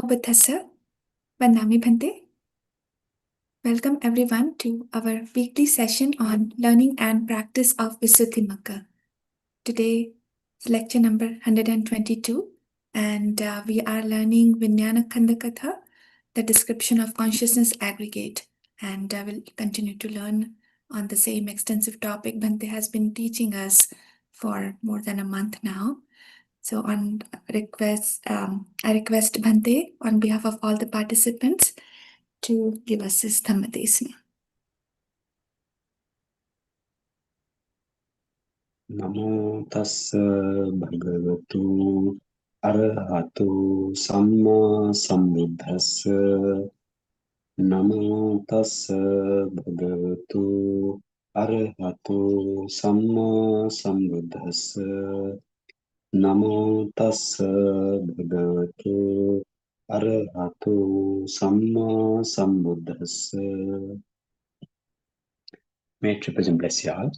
Buddhassa, Vandami Bhante. Welcome everyone to our weekly session on learning and practice of Visuddhimagga. Today is lecture number 122, and we are learning Viññāṇakkhandhakathā, the description of consciousness aggregate, and we'll continue to learn on the same extensive topic Bhante has been teaching us for more than a month now. So I request Bhante on behalf of all the participants to give us his Dhammadesana. Namo tassa bhagavatu arahatu samma sambuddhassa. Namo tassa bhagavatu arahatu samma sambuddhassa. Namo tassa bhagavatu arahatu samma sambuddhassa. May Triple bless you all.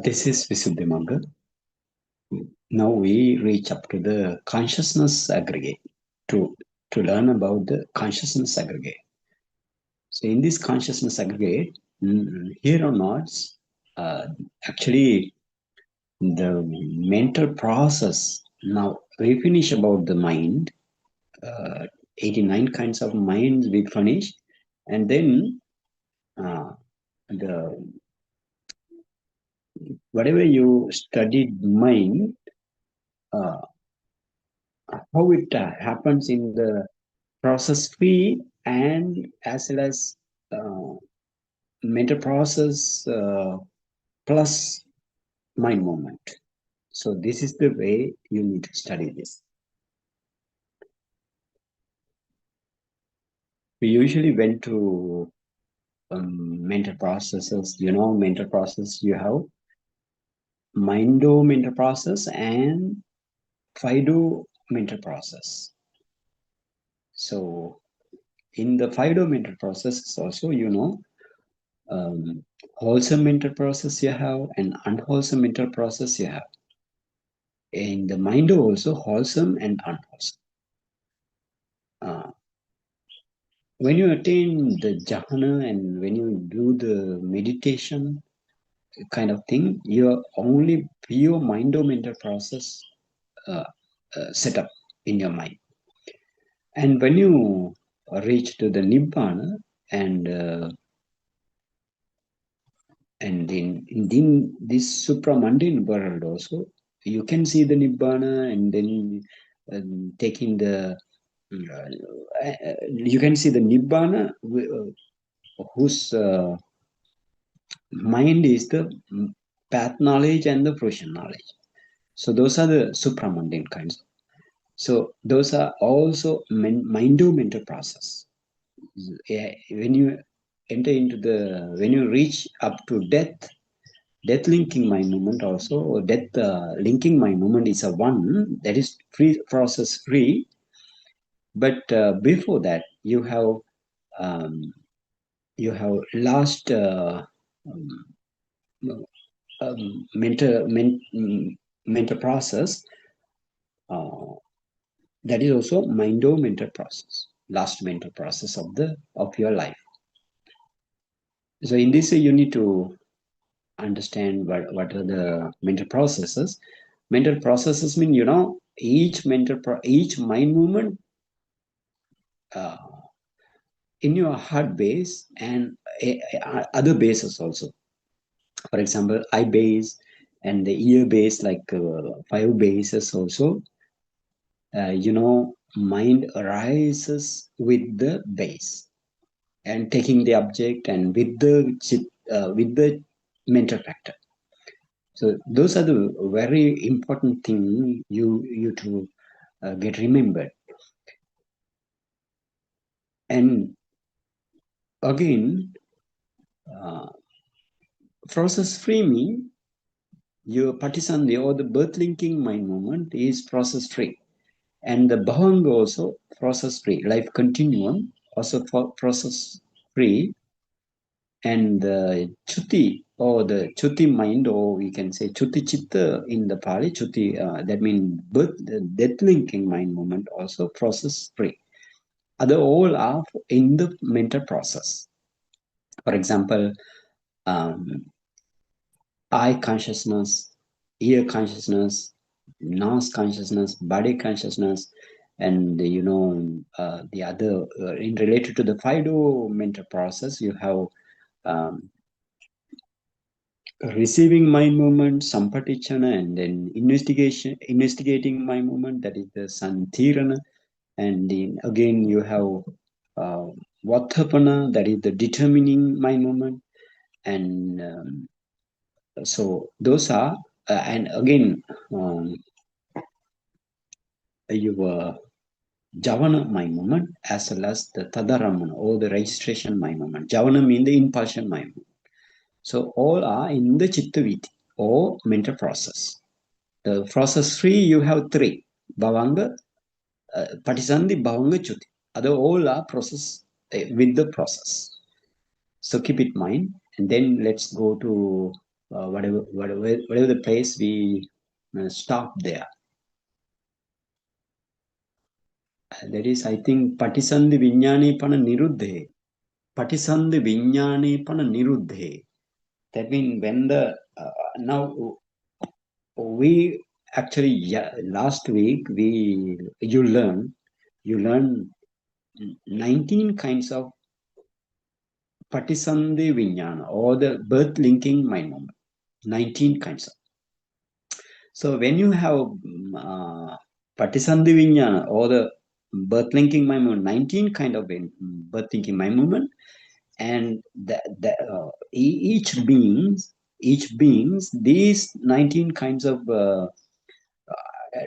This is Visuddhimagga. Now we reach up to the consciousness aggregate to learn about the consciousness aggregate. So in this consciousness aggregate, here or not, actually the mental process. Now we finish about the mind, 89 kinds of minds we finish, and then whatever you studied mind, how it happens in the process free and as well as mental process plus mind movement. So this is the way you need to study this. We usually went to mental processes. Mental process, you have mindo mental process and fido mental process. So in the fido mental process also, wholesome mental process you have and unwholesome mental process you have. In the mind also wholesome and unwholesome. When you attain the jhana and when you do the meditation kind of thing, you're only pure mental process set up in your mind. And when you reach to the nibbana and in this supramundane world also, you can see the nibbana, and then taking the you can see the nibbana whose mind is the path knowledge and the fruition knowledge. So those are the supramundane kinds. So those are also mental process. When you enter into when you reach up to death linking mind movement also, or death linking mind movement is a one that is free process free. But before that, you have last mental process that is also mental process, last mental process of your life. So in this you need to understand what are the mental processes. Mental processes mean each mind movement in your heart base and other bases also. For example, eye base and the ear base, like 5 bases also. Mind arises with the base and taking the object and with the mental factor. So those are the very important thing you to get remembered. And again, process free mean your patisandhi or the birth linking mind movement is process free, and the bhavanga also process free. Life continuum also for process free, and the chuti or the Chuti mind, or we can say Chuti Chitta in the Pali, Chuti, that means birth, death linking mind movement, also process free. Other all are in the mental process. For example, eye consciousness, ear consciousness, nose consciousness, body consciousness, and the other in related to the Fido mental process, you have receiving mind movement, sampatichana, and then investigating mind movement, that is the santirana, and then again you have vathapana, that is the determining mind movement, and so those are and again your Javana mind movement as well as the Tadaramana or the registration mind movement. Javana means the impulsion mind movement. So all are in the Chittaviti or mental process. The process 3, you have 3. Bhavanga, Patisandhi, Bhavanga, Chuti. Other all are process with the process. So keep it in mind. And then let's go to whatever the place we stop there. That is, I think, Patisandhi Viññāṇe Pana Niruddhe. Patisandhi Viññāṇe Pana Niruddhe. That means when the now we actually last week you learn 19 kinds of Patisandhi Viññāṇa or the birth linking mind movement. 19 kinds of. So when you have Patisandhi Viññāṇa or the birth linking mind movement, 19 kind of birth linking mind movement, and each beings these 19 kinds of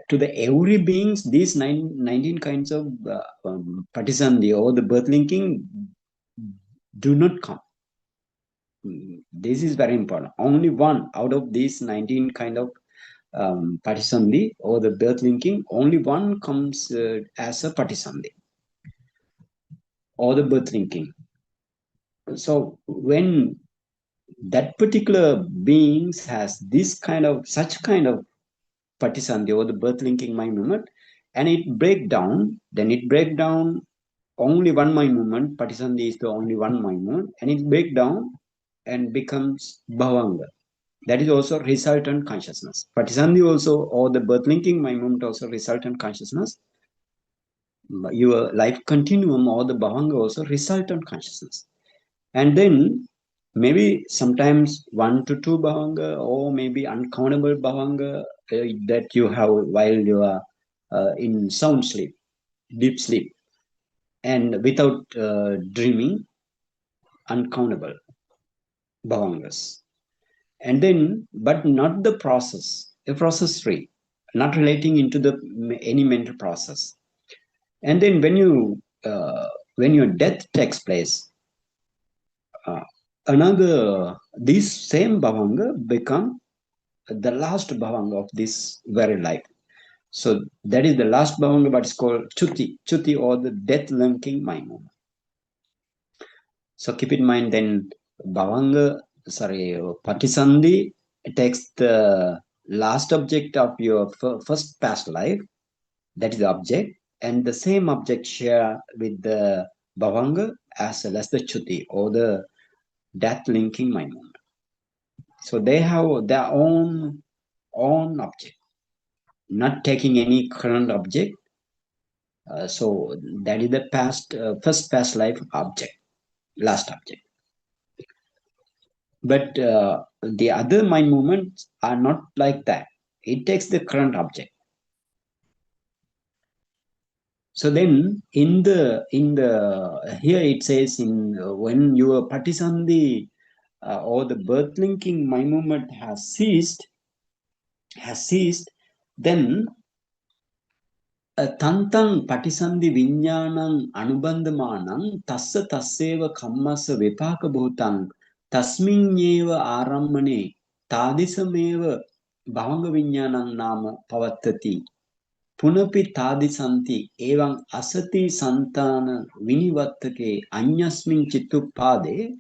to the every beings these 19 kinds of Patisandhi or the birth linking do not come. This is very important. Only one out of these 19 kind of Patisandhi or the birth linking, only one comes as a Patisandhi or the birth linking. So when that particular beings has such kind of Patisandhi or the birth linking mind movement, and it break down only one mind movement. Patisandhi is the only one mind movement, and it break down and becomes Bhavanga. That is also resultant consciousness. Patisandhi also, or the birth linking mind movement, also resultant consciousness. Your life continuum or the Bhavanga also resultant consciousness. And then maybe sometimes 1 to 2 Bhavanga or maybe uncountable Bhavanga that you have while you are in sound sleep, deep sleep, and without dreaming, uncountable Bhavangas. And then, but not the process, a process 3, not relating into any mental process. And then when your death takes place, this same Bhavanga become the last Bhavanga of this very life. So that is the last Bhavanga, but it's called Chuti or the death linking mind movement. So keep in mind then Patisandhi takes the last object of your first past life, that is the object, and the same object share with the Bhavanga as well as the Chuti or the death linking mind movement. So they have their own object, not taking any current object. So that is the first past life object, last object. But the other mind movements are not like that. It takes the current object. So then in the here it says when your Patisandhi or the birth linking mind movement has ceased, then Tantang Patisandhi Viññāṇaṃ Anubandhamānaṃ Tassa Tasseva Kammasa Vipaka Bhutang Tasmiññeva Ārammane Tādisameva Bhavanga Viññāṇaṃ Nama Pavattati Punapi Tādisanti Evaṃ Asati Santana Vinivattake Anyasmin Chittupade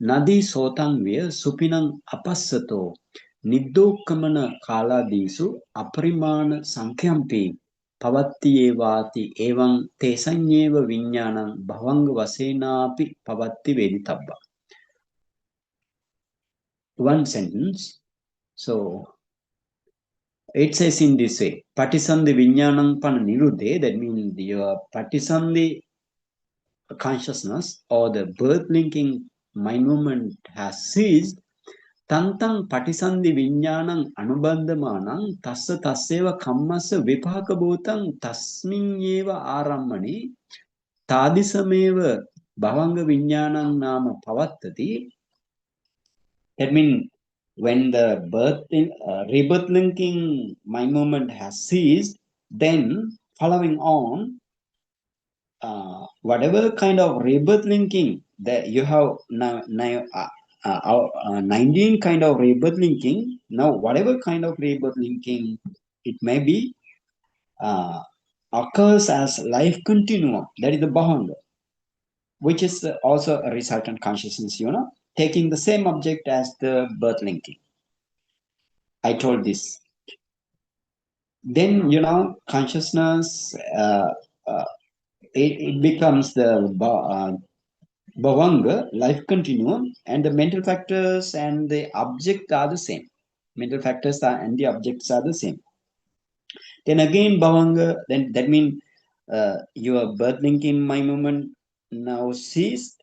Nadi sotang via supinang apassato niddokkamana kaladisu aparimana sankyampi pavattiyevati evam tesanyeva viññāṇaṃ bhavanga vasenapi pavatti veditabba. One sentence. So it says in this way, Patisandhi Viññāṇaṃ pana niruddhe, that means your Patisandhi consciousness or the birth linking mind movement has ceased. Tantang Patisandhi Viññāṇaṃ anubandhamanam tassa tasseva kammassa vipaka bhutang tasminyeva arammani tadisameva bhavanga viññāṇaṃ nama pavattati. That means when the rebirth linking mind movement has ceased, then following on, whatever kind of rebirth linking that you have now 19 kind of rebirth linking, now whatever kind of rebirth linking it may be, occurs as life continuum, that is the bhavanga, which is also a resultant consciousness, taking the same object as the birth linking. I told this. Then, consciousness, it becomes the bhavanga, life continuum, and the mental factors and the object are the same. Mental factors and the objects are the same. Then again, bhavanga, then that means your birth linking mind movement now ceased,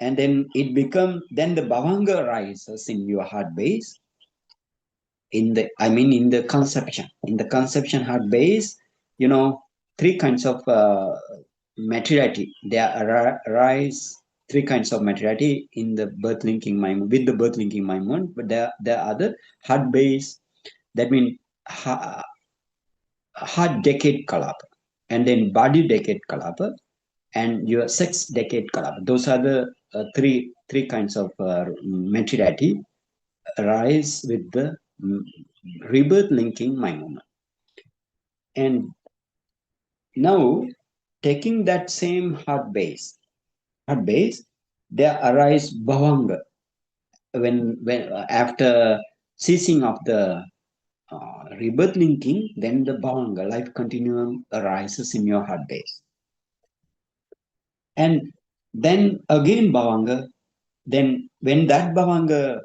and then it becomes, then the bhavanga arises in your heart base. In the conception heart base, three kinds of materiality. There arise three kinds of materiality in the birth linking mind with the birth linking mind, but there are the heart base, that means heart decade kalapa, and then body decade kalapa, and your sex decade kalapa. Those are the three kinds of materiality arise with the rebirth linking mind movement. And now, taking that same heart base, there arise bhavanga. When after ceasing of the rebirth linking, then the bhavanga, life continuum, arises in your heart base. And then again bhavanga, then when that bhavanga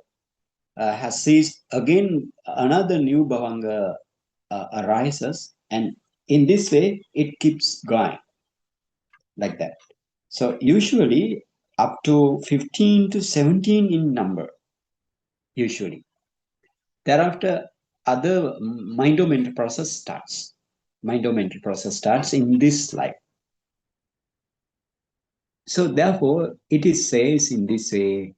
has ceased, again another new bhavanga arises, and in this way it keeps going like that. So usually up to 15 to 17 in number, usually. Thereafter, other mind-mental process starts. Mind-mental process starts in this life. So therefore, it says in this way,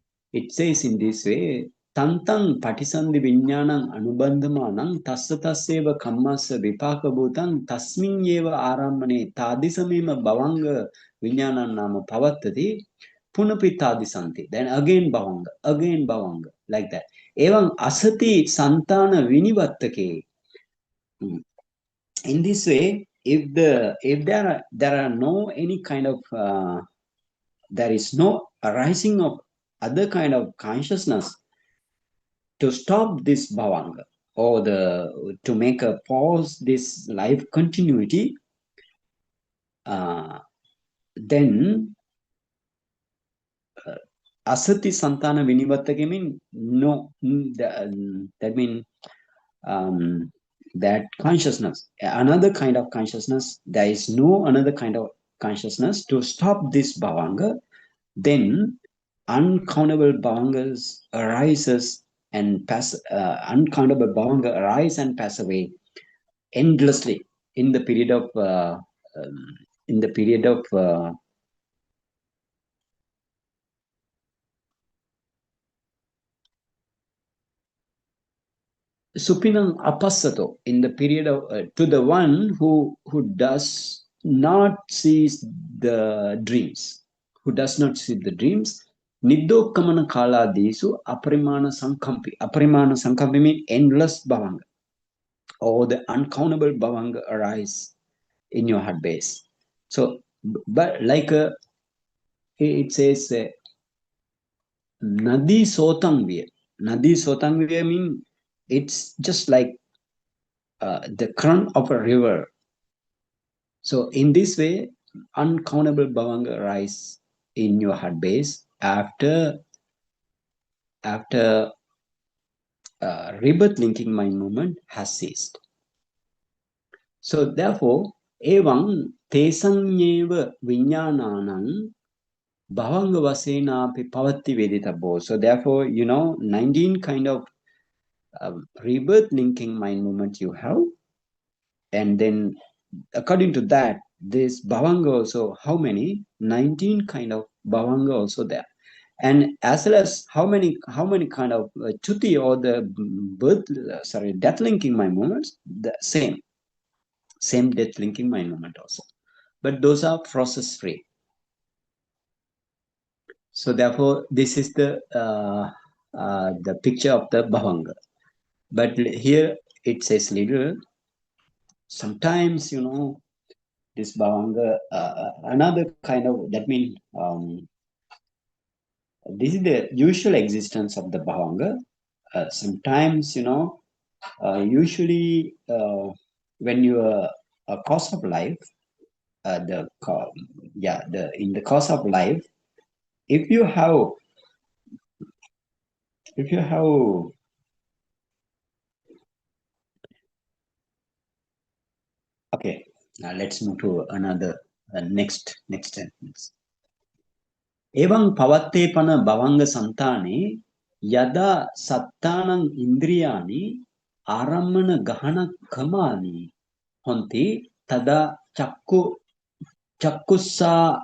Tantang patisandhi viññāṇaṃ anubandhamanam tassa tasseva kammassa vipaka bhutang tasminyeva arammane tadisamema bhavanga viññāṇaṃ nama pavattati punapi tadisanti. Then again bhavanga, like that. Evam asati santana vinivattake. In this way, if there are no any kind of there is no arising of other kind of consciousness to stop this bhavanga, or to make a pause this life continuity, then asati santana vinivattake mean no, that means that consciousness, another kind of consciousness, there is no another kind of consciousness to stop this bhavanga, then uncountable bhavangas arises and pass, uncountable bhavanga arise and pass away endlessly in the period of supinam apassato, in the period of to the one who does not see the dreams, niddokkamana kaladisu aparimana sankampi means endless bhavanga, or the uncountable bhavanga arise in your heart base. So, but like it says, Nadi Sotangvya. Nadi Sotangvya means it's just like the current of a river. So in this way, uncountable bhavanga rise in your heart base after rebirth linking mind movement has ceased. So therefore, evam tesanyeva viññāṇānaṁ bhavanga vasenapi pavatti veditabo. So therefore, 19 kind of rebirth linking mind movement you have, and then according to that, this bhavanga also, how many? 19 kind of bhavanga also there. And as well as how many kind of chuti or the death linking mind movements, the same death linking mind movement also. But those are process free. So therefore, this is the picture of the bhavanga. But here it says little. Sometimes this bhavanga, another kind of, that means this is the usual existence of the bhavanga. Sometimes usually when you are a course of life, in the course of life, if you have okay, now let's move to another next sentence. Evam pavatte pana bhavanga santane yada sattanam indriyani aramana gahana kamani honti tada chakkussa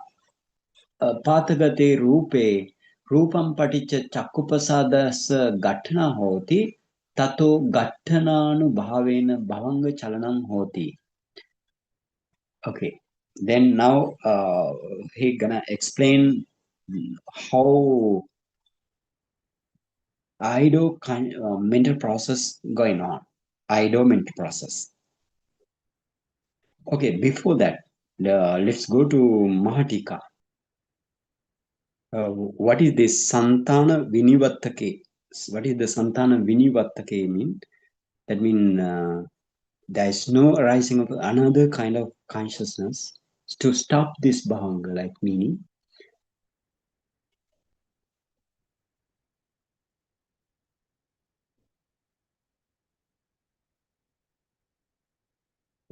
patagate rupe rupam paticca chakkupasadasa gatthana hoti tato gattananu bhavena bhavanga chalanam hoti. Okay, then now he gonna explain how Ido mental process going on. Ido mental process. Okay, before that, let's go to Mahatika. What is this Santana Vinivattake? What is the Santana Vinivattake mean? That means there is no arising of another kind of consciousness to stop this bhavanga, like meaning.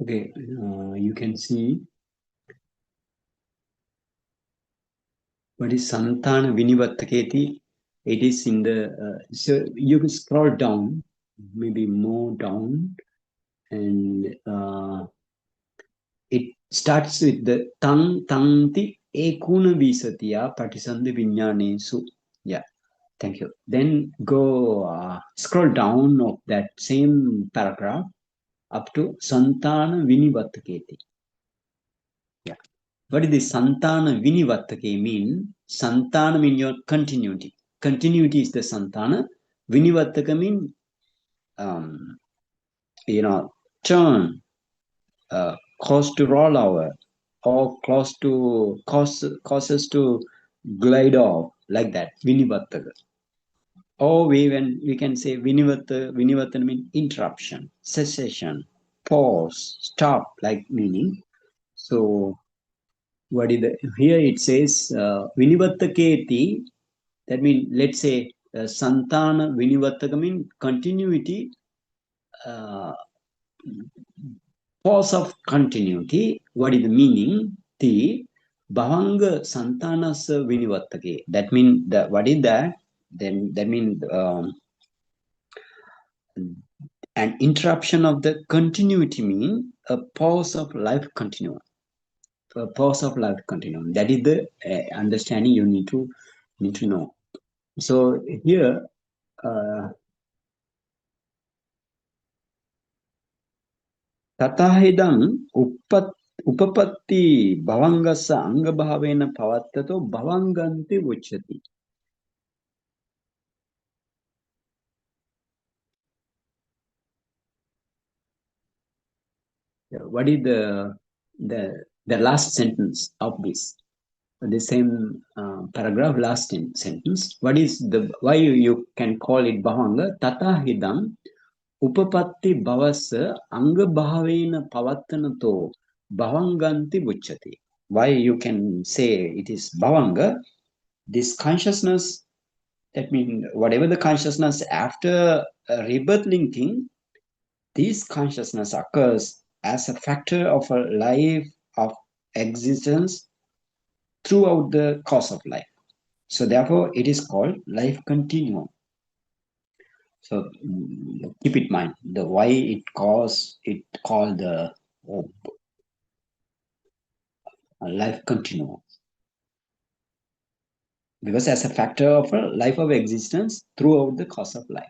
Okay, you can see what is Santana Vinivattaketi. It is in the, so you can scroll down, maybe more down, and it starts with the Tang Tanti Ekuna Visatiya Patisandhi Viññāṇakkhandhakathā. Yeah, thank you. Then go scroll down of that same paragraph up to Santana Vinivattaketi. Yeah. What is the Santana Vinivattake mean? Santana mean your continuity. Continuity is the Santana. Vinivattaka mean, turn, cause to roll over, or causes to glide off, like that. Vinivattaka. Or we can say Vinivattana mean interruption, cessation, pause, stop, like meaning. So what is the, here it says Vinivattaketi, that means let's say Santana Vinivattaka means continuity, pause of continuity. What is the meaning? The Bhavanga Santanas Vinivattake. That means that what is that? Then that means an interruption of the continuity mean a pause of life continuum. A pause of life continuum. That is the understanding you need to know. So here, Tatahidam upapatti bhavangasa anga bhavena pavattato bhavanganti uchati. What is the last sentence of this? the same paragraph, last sentence. What is the why you can call it bhavanga? Tata hidam upapatti bhavasa anga bhavena pavattanato bhavanganti vucchati. Why you can say it is bhavanga? This consciousness, that means whatever the consciousness after rebirth linking, this consciousness occurs as a factor of a life of existence throughout the course of life. So therefore, it is called life continuum. So keep it in mind the why it called the life continuum, because as a factor of a life of existence throughout the course of life.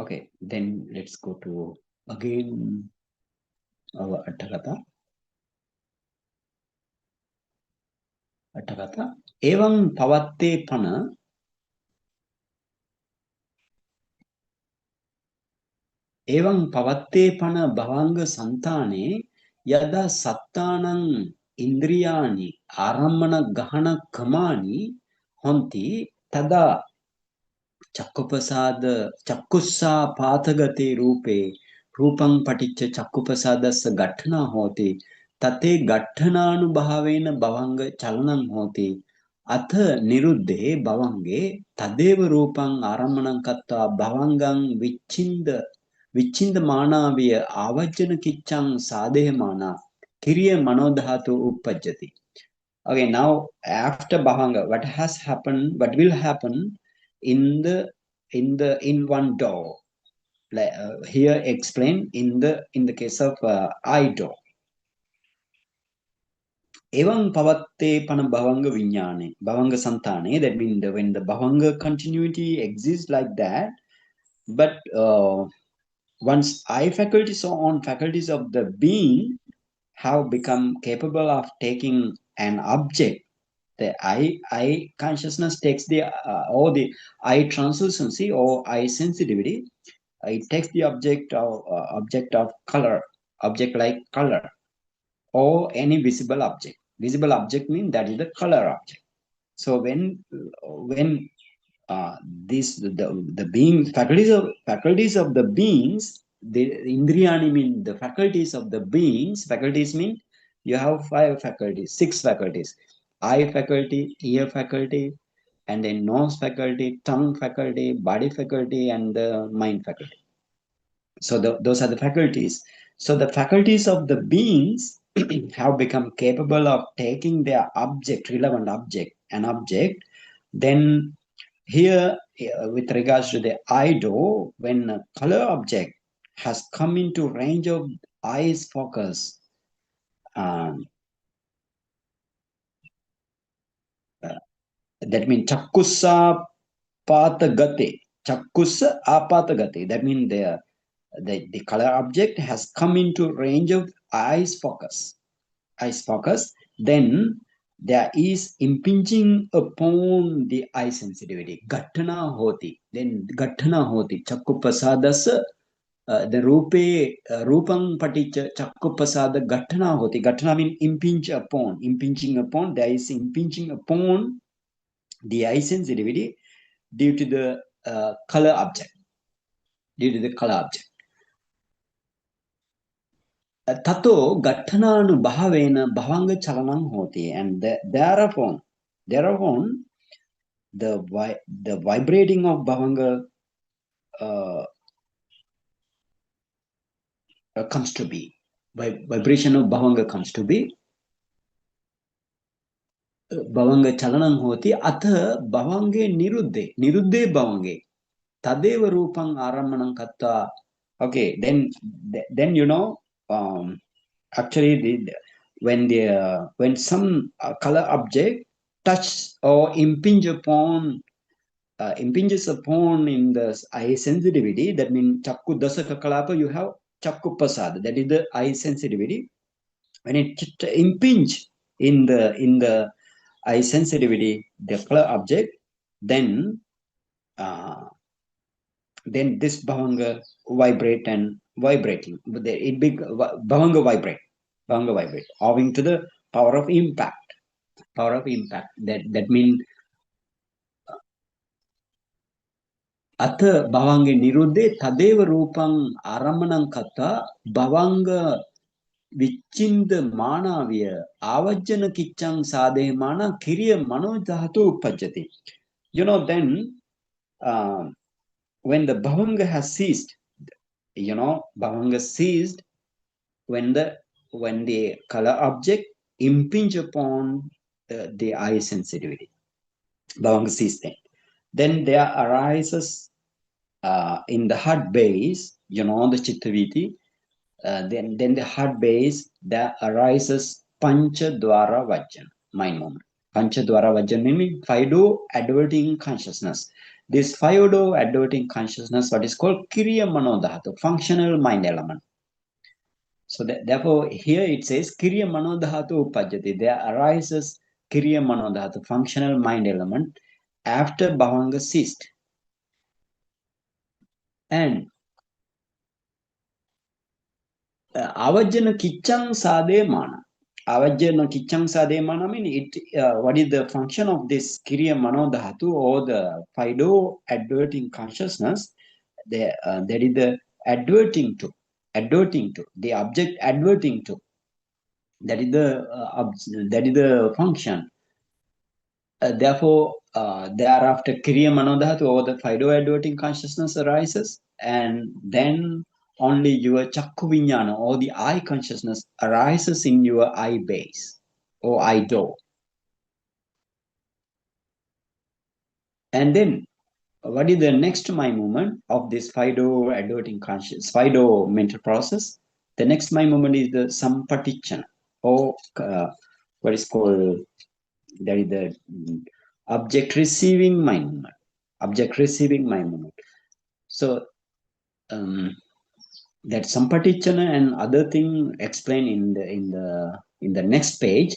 Okay, then let's go to again our Atthakatha. Atthakatha. Evam pavatte pana एवं पवत्ते पण भवांग संताने यदा सत्तानं इंद्रियाणि आरम्भण गहन कमानि हन्ति तदा चक्षुप्रसाद चक्षुस्सा पातगते रूपे रूपं पटिच्च चक्षुप्रसादस्य घटना होति तते घटनानुभावेन भवंग चलनं होति अथ निरुद्धे भवंगे तदेव रूपं आरम्भणं कृत्वा भवंगं विच्छिन्दमानाविय आवज्जन किच्चं साधयमाना किरिय मनोधातु uppajjati. Okay, now after Bhavanga, what has happened, what will happen in one door? Like here explained in the case of I door. Evam pavatte pana bhavanga viññāne, bhavanga santane. That means when the bhavanga continuity exists like that, but once I faculties or on faculties of the being have become capable of taking an object, the I consciousness takes the or the I translucency or I sensitivity. It takes the object of color, object like color, or any visible object. Visible object means that is the color object. So when this the being faculties of the beings, the indriyani mean the faculties of the beings. Faculties mean you have 5 faculties, 6 faculties: eye faculty, ear faculty, and then nose faculty, tongue faculty, body faculty, and the mind faculty. So those are the faculties. So the faculties of the beings have become capable of taking their object, relevant object, an object. Then here, with regards to the idol, when a color object has come into range of eye's focus, that means chakkusa patagate. Chakkusa apatagate. That means the color object has come into range of eye's focus. Eye's focus. Then there is impinging upon the eye sensitivity. Ghatana hoti. Then ghatana hoti. Chakku prasadasa. The rupe rupang paticha chakku prasada ghatana hoti. Ghatana means impinge upon. Impinging upon. There is impinging upon the eye sensitivity due to the color object. Due to the color object. Tato ghattananu bhavena bhavanga chalanam hoti, and thereupon the vibrating of bhavanga comes to be. Vibration of bhavanga comes to be. Bhavanga chalanam hoti atha bhavange niruddhe bhavange tadeva rupang aramanam katta. Okay, then actually when some color object touch or impinges upon in the eye sensitivity, that means chakku dasaka kalapa, you have chakku pasad, that is the eye sensitivity. When it impinge in the eye sensitivity, the color object, then this bhavanga vibrate and vibrating. It big bhavanga vibrate, owing to the power of impact. Power of impact. That means अथ भवांगे निरुद्धे तदेव रूपं आरम्भनं कथा भवांग विचिंद मानाव्य आवज्जन किच्चं साधे माना किरिय मनोधातु उपजति. Then when the bhavanga has ceased, bhavanga ceased when the color object impinge upon the eye sensitivity. Bhavanga ceased then there arises in the heart base, the chittaviti, then the heart base, there arises panchadwara vajjan, mind moment. Panchadwara vajjan meaning five-do adverting consciousness. This five-do adverting consciousness, what is called Kiriya Manodhatu, functional mind element. So therefore, here it says Kiriya Manodhatu Upajjati. There arises Kiriya Manodhatu, functional mind element, after Bhavanga ceased. And avajjana kiccang sade mana. Avajjana kiccang sade mana mean what is the function of this Kiriya Manodhatu or the five-do adverting consciousness? That is the adverting to, the object adverting to. That is the function. Therefore, thereafter, Kriya Manodhatu or the five-do adverting consciousness arises, and then only your Chakku Viññāṇa or the eye consciousness arises in your eye base or eye door. And then, what is the next mind movement of this five-do adverting conscious, five-do mental process? The next mind movement is the Sampatichana, or what is called, that is the object receiving mind movement. Object receiving mind movement. So that Sampatichana and other thing explained in the next page,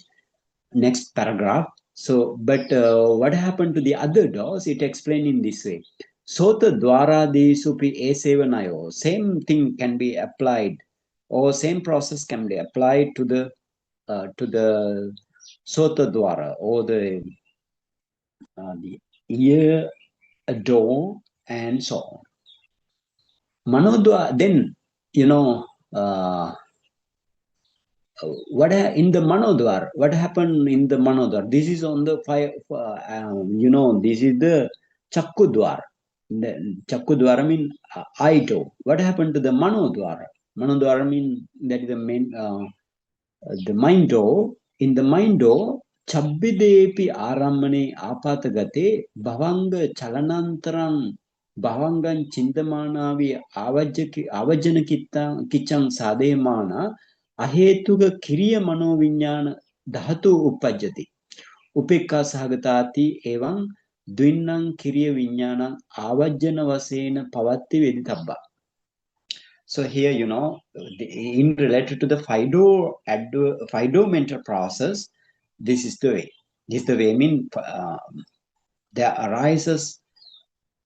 next paragraph. So, but what happened to the other doors? It explained in this way. Sota dwara di supi esevanayo. Same thing can be applied, or same process can be applied to the sota dwara or the ear, door, and so on. Manodwara, then, what in the Manodwar, what happened in the Manodwar? This is on the five, this is the Chakkudwar. The Chakkudwara mean eye door. What happened to the Manodwara? Manodwara mean that is the main, the mind door. In the mind door, Chabbidepi Aramane Apatagate, Bhavanga Chalanantaran, Bhavangan Chindamanavi Avajana Kichang Sademana, Ahetuga Kiriya Manoviññāṇa Dhatu Upajjati. Upekka Sahagatati Evam Dwinnang Kiriya Viññāṇa Avajjana Vasena Pavatti Veditabba. So here, in related to the five-do mental process, this is the way. This is the way. I mean, there arises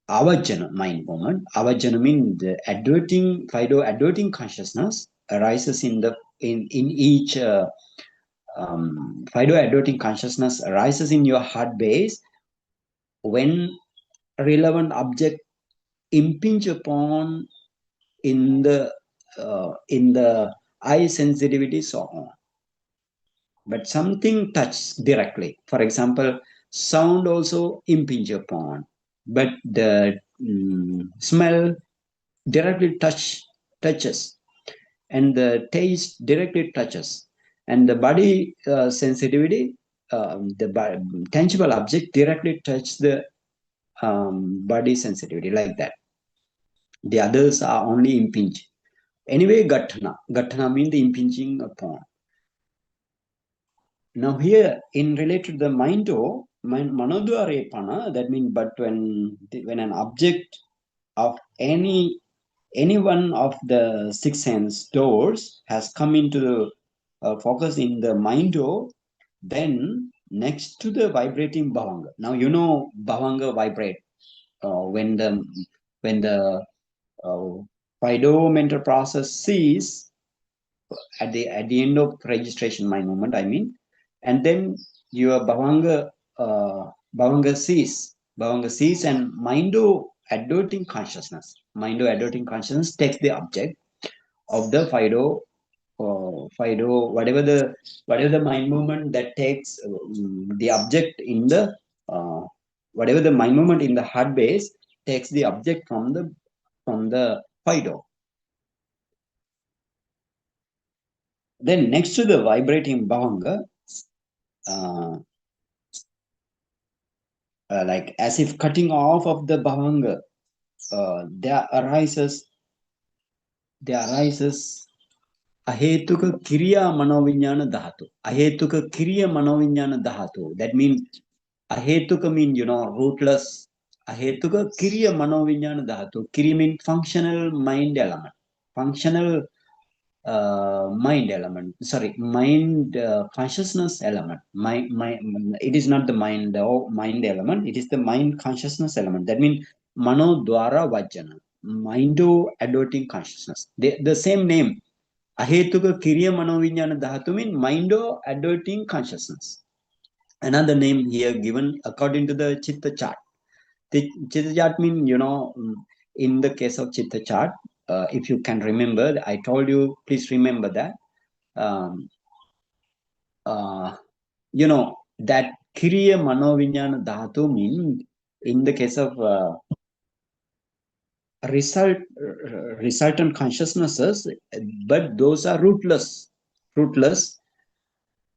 avajjana mind moment. Avajjana means the five-do adverting consciousness arises in each five-do adverting consciousness arises in your heart base when relevant object impinge upon in the eye sensitivity, so on. But something touches directly. For example, sound also impinge upon, but the smell directly touches, and the taste directly touches, and the body sensitivity, the tangible object directly touches the body sensitivity, like that. The others are only impinge. Anyway, Gatthana means the impinging upon. Now here, in related to the Mando, Manodwarepana, that means, but when an object of any one of the six sense doors has come into the focus in the Mando, then next to the vibrating Bhavanga. Now Bhavanga vibrate when the Fido mental process cease at the end of registration mind movement, I mean, and then your Bhavanga cease, and Mindo adverting consciousness. Mindo adverting consciousness takes the object of the Fido, whatever the mind movement that takes the object in the whatever the mind movement in the heart base takes the object from the Fido. Then next to the vibrating Bhavanga, like as if cutting off of the Bhavanga, there arises ahetuka kriya manoviññāna dhatu. Ahetuka kriya manoviññāna dhatu. That means ahetuka means, rootless. Ahetuka kriya manoviññāna dhatu. Kriya means functional mind element. Functional mind element. Sorry, mind consciousness element. It is not the mind element. It is the mind consciousness element. That means mano dwara vajjana. Mindo adverting consciousness. The same name. Ahetuka kiriya manoviññāna dhatu means mindo adverting consciousness. Another name here given according to the chitta chart. The chitta chart means, in the case of chitta chart, if you can remember, I told you, please remember that. That kiriya manoviññāna dhatu means, in the case of resultant consciousnesses, but those are rootless.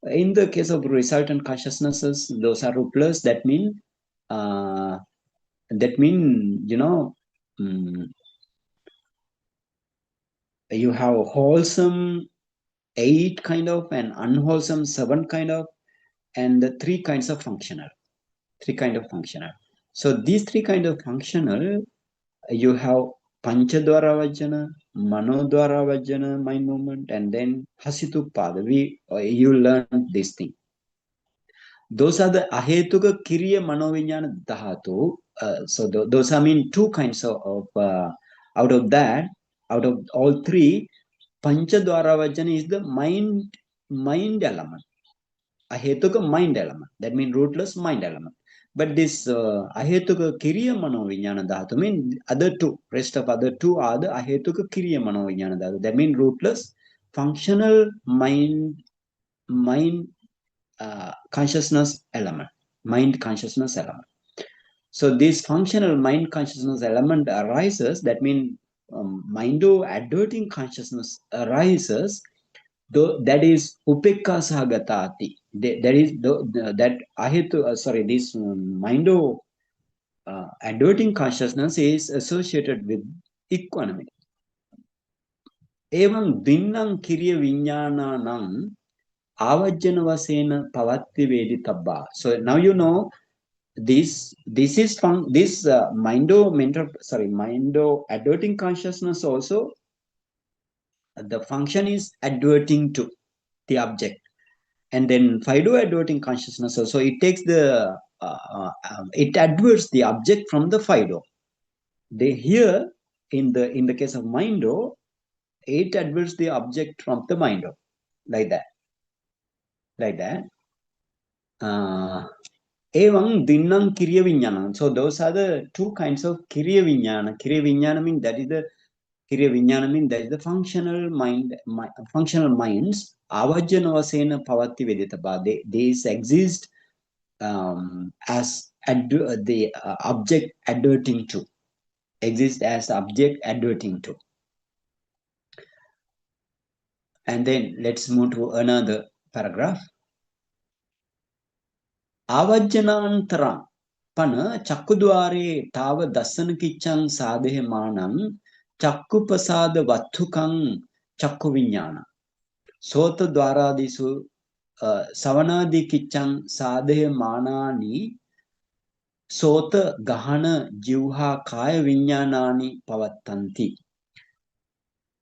In the case of resultant consciousnesses, those are rootless. That mean you have wholesome 8 kind of and unwholesome 7 kind of, and the 3 kinds of functional. So these 3 kind of functional, you have Panchadwara Vajjana, Manodwara Vajjana, mind movement, and then Hasitupada. You learn this thing. Those are the Ahetuka Kiriya Manoviññāna Dhatu. So those are 2 kinds of out of all 3, Panchadwara Vajjana is the mind element. Ahetuka mind element. That means rootless mind element. But this Ahetuka Kiriya Manoviññāna Dhatu means rest of other 2 are the Ahetuka Kiriya Manoviññāna Dhatu. That means rootless functional mind consciousness element. Mind consciousness element. So this functional mind consciousness element arises. That means mindo adverting consciousness arises. That is upekka sahagatati. That is that ahetu. This mindo adverting consciousness is associated with equanimity. Evam dinnam kiriya viññāṇānaṁ avajjana vasena pavatti veditabba. So now you know this is from this mindo adverting consciousness also. The function is adverting to the object, and then Fido adverting consciousness also, it takes the it adverts the object from the Fido. Here in the case of Mindo, it adverts the object from the Mindo, like that. Evam dinnam kiriya viññāna. So those are the 2 kinds of kiriya viññāna. Kiriya viññāna means that is the Kiriya Viññāna means that is the functional minds. Avajjana vasena pavatti veditabha. These exist as the object adverting to. Exist as object adverting to. And then let's move to another paragraph. Avajjanāntarā pana chakkudwāre tāva dassana kiccang sādhe mānam chakkupasāda vatthukaṁ chakku viññāna. Sota dwaradisu savanadi kiccang sādhe mānāni sota gahana jivha kaya viññānāni pavattanti.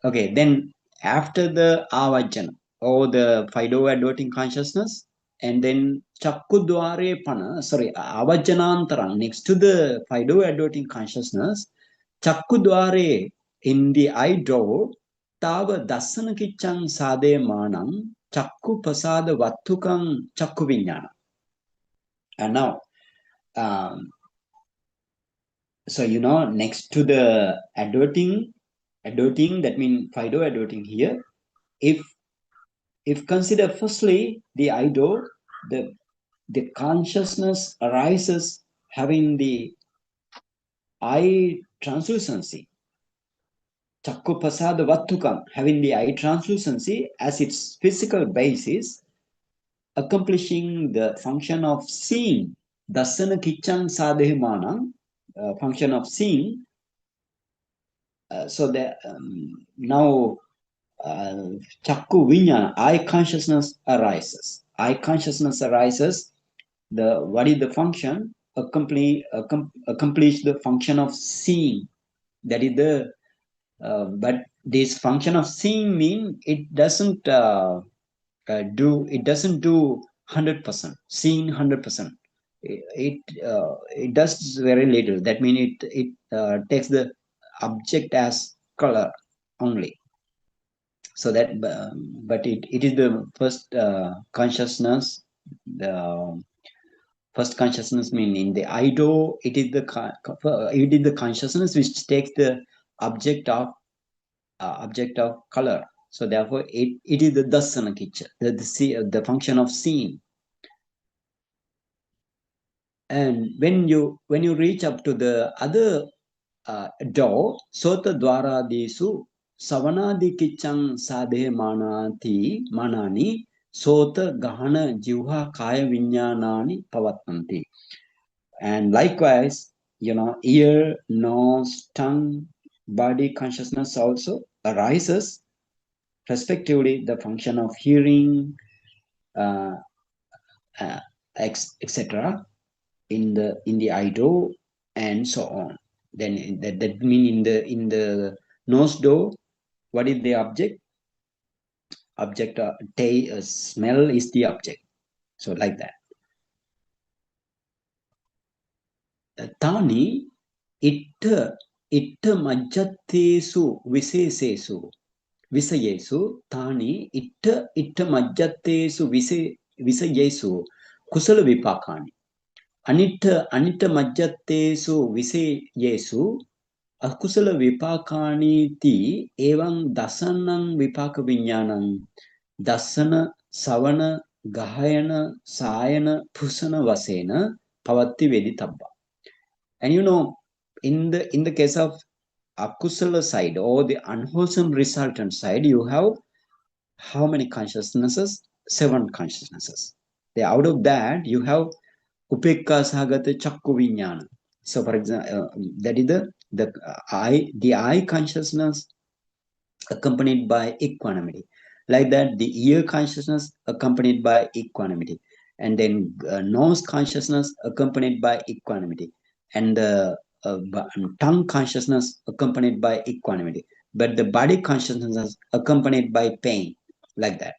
Okay, then after the avajjana, or the Fido adverting consciousness, and then chakkudware pana, avajjanantarang, next to the Fido adverting consciousness, chakkudware in the eye door, tava dassana kiccang sade manang chakku pasada vattukang chakku viññāṇa. And now, so next to the adverting, that means Fido adverting here. If consider firstly the eye door, the consciousness arises having the eye translucency. Chakku pasada vattukam, having the eye translucency as its physical basis, accomplishing the function of seeing. Dassana kiccang sadehmanam, function of seeing. So that now chakku viññāṇa, eye consciousness arises. Eye consciousness arises. What is the function? Accomplish the function of seeing. That is the but this function of seeing mean it doesn't do 100%. Seeing 100%. It does very little. That means it takes the object as color only. So that, but it is the first consciousness. The first consciousness mean in the ido, it is the consciousness which takes the object of color. So therefore, it is the dassana kicca, the function of seeing. And when you reach up to the other door, sota dwaradisu savanadi kiccang sadhe manani sota gahana jivha kaya viññāṇāni pavattanti. And likewise, ear, nose, tongue, body consciousness also arises, respectively the function of hearing, etc. in the ido, and so on. Then that mean in the nose door, what is the object? Smell is the object. So like that. Tani itta majjattesu visayesu tani itta majjattesu visayesu kusala vipakani. Anitta majjattesu visayesu akusala vipakani ti evam dasanam vipaka viññāṇam dassana savana gahayana sayana pusana vasena pavatti veditabba. And in the case of akusala side or the unwholesome resultant side, you have how many consciousnesses? 7 consciousnesses. Out of that, you have upekka sahagata chakku viññāṇa. So, for example, that is the eye consciousness accompanied by equanimity. Like that, the ear consciousness accompanied by equanimity, and then nose consciousness accompanied by equanimity, and the tongue consciousness accompanied by equanimity, but the body consciousness accompanied by pain, like that.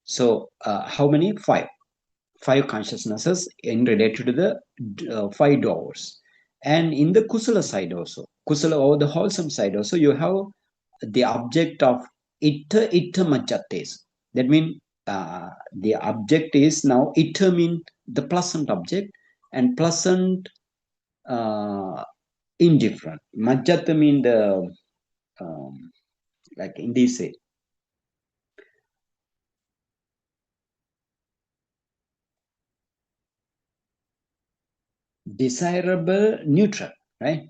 So, how many? 5 consciousnesses in related to the 5 doors. And in the kusala side also, kusala or the wholesome side also, you have the object of itta majjattes. That means the object is now itta mean the pleasant object, and pleasant indifferent. Majjata mean the like in this say. Desirable neutral, right?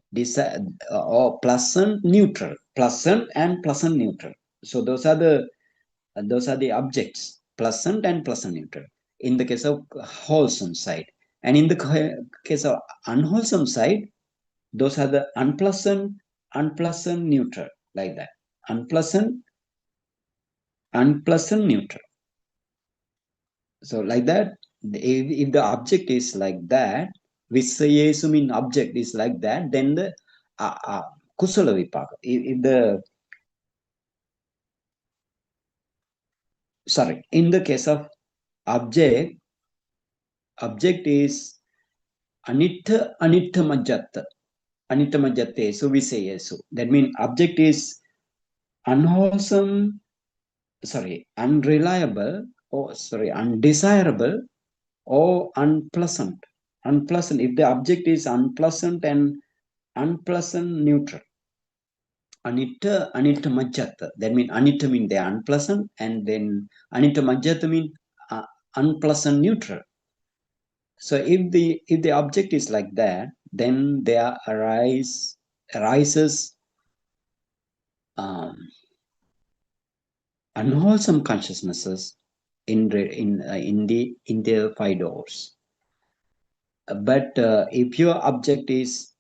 Or pleasant neutral, pleasant and pleasant neutral. So those are the objects, pleasant and pleasant neutral, in the case of wholesome side. And in the case of unwholesome side, those are the unpleasant neutral, like that. Unpleasant neutral. So like that, if the object is like that, visayesu mean object is like that, then the kusala vipaka. In the case of object is anitta majjatta. Anitamajjatesu visayesu. That means object is unwholesome, unreliable, undesirable, or unpleasant. Unpleasant. If the object is unpleasant and unpleasant neutral. Anita majjata. That means anita means they are unpleasant, and then anita majjata means unpleasant neutral. So if the object is like that, then there arises unwholesome consciousnesses in the five doors. But if your object is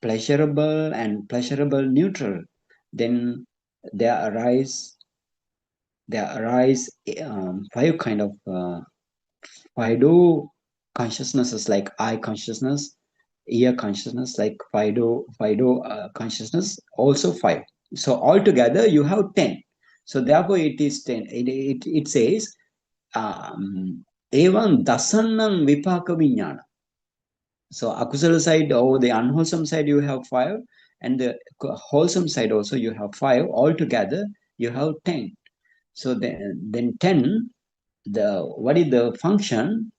pleasurable and pleasurable neutral, then there arise five kind of Fido consciousnesses, like eye consciousness, ear consciousness, like Fido consciousness, also five. So altogether you have 10. So therefore it is 10. It says evam dasanam vipaka viññāna. So akusala side or the unwholesome side you have 5, and the wholesome side also you have 5. Altogether you have 10. So then 10, what is the function?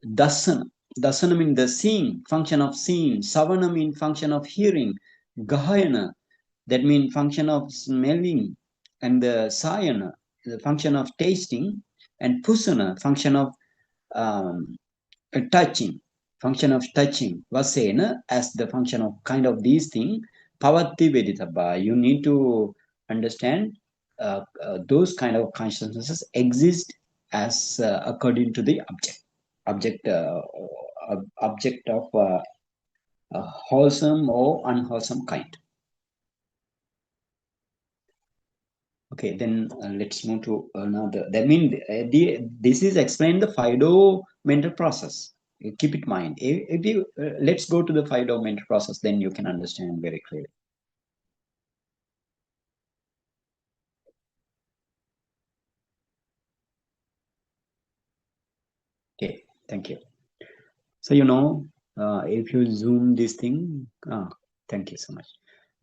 Dasana. Dasana means the seeing, function of seeing. Savana means function of hearing. Gahayana, that means function of smelling. And the sayana, the function of tasting. And pusana, function of touching. Function of touching. Vasena, as the function of kind of these things. Pavati veditaba. You need to understand those kind of consciousnesses exist as according to the object of wholesome or unwholesome kind. Okay, then let's move to another. That means this is explain the Fido mental process. Keep it in mind. If you let's go to the Fido mental process, then you can understand very clearly. Okay, thank you. So if you zoom this thing, thank you so much.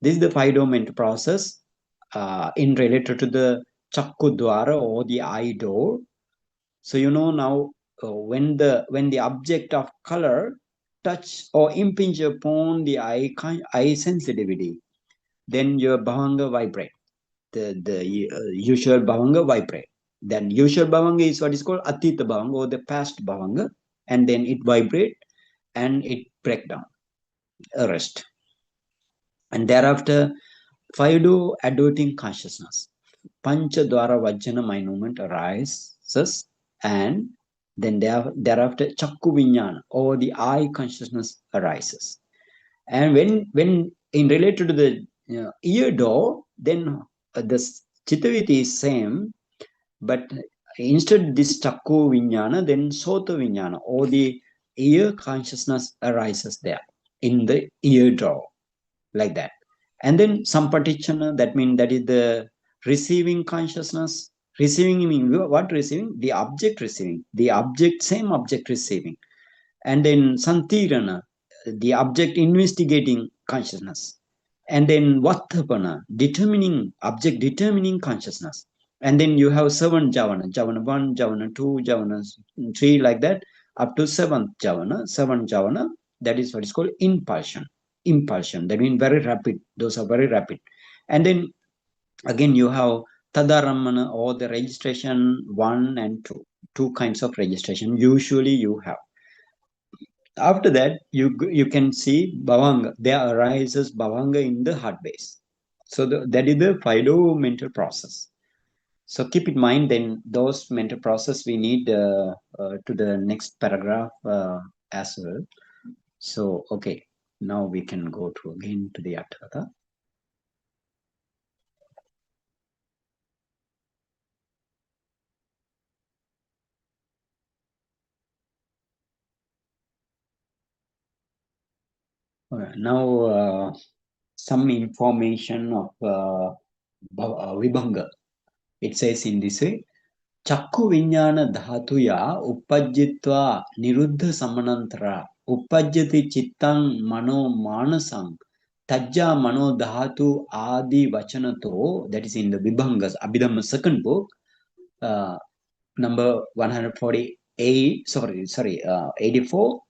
This is the Fido mental process in related to the Chakku Dwara or the eye door. So now when the object of color touch or impinge upon the eye sensitivity, then your bhavanga vibrate. The usual bhavanga vibrate. Then usual bhavanga is what is called atita bhavanga or the past bhavanga, and then it vibrate and it break down, arrest. And thereafter, Fido adverting consciousness. Pancha Dwara Vajjana mind movement arises, and then thereafter Chakku Viññāna or the eye consciousness arises. And when in related to the ear door, then the Chittaviti is same, but instead this Chakku Viññāna, then Sota Viññāna or the ear consciousness arises there in the ear door, like that. And then Sampatichana, that means that is the receiving consciousness. Receiving means what receiving? The object receiving. The object, same object receiving. And then Santirana, the object investigating consciousness. And then Vattapana, object determining consciousness. And then you have 7 Javana, Javana 1, Javana 2, Javana 3, like that, up to 7th Javana. 7 Javana, that is what is called impulsion. That means very rapid. Those are very rapid. And then again you have Tadaramana or the registration 1 and 2. Two kinds of registration usually you have. After that, you can see bhavanga. There arises bhavanga in the heart base. So that is the Fido mental process. So keep in mind then those mental process we need to the next paragraph as well. So okay, now we can go to again to the Atthakatha. Now some information of Vibhanga. It says in this way, Chakku Viññāna dhatuya uppajjitva niruddha samanantara uppajjati chittang mano manasang tajja mano dhatu adi vachanato. That is in the Vibhangas Abhidhamma second book, number 148. Sorry, 84.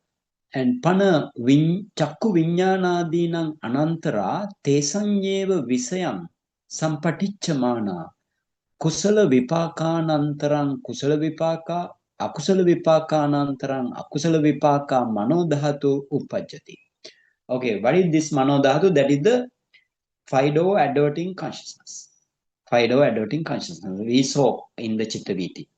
And pana chakku viññāṇādīnaṁ anantara tesanyeva visayam sampatichamana kusala vipākānantarang kusala vipāka akusala vipākānantarang akusala vipāka manodhatu uppajjati. Okay, what is this manodhatu? That is the five-door adverting consciousness. Five-door adverting consciousness. We saw in the Chittaviti.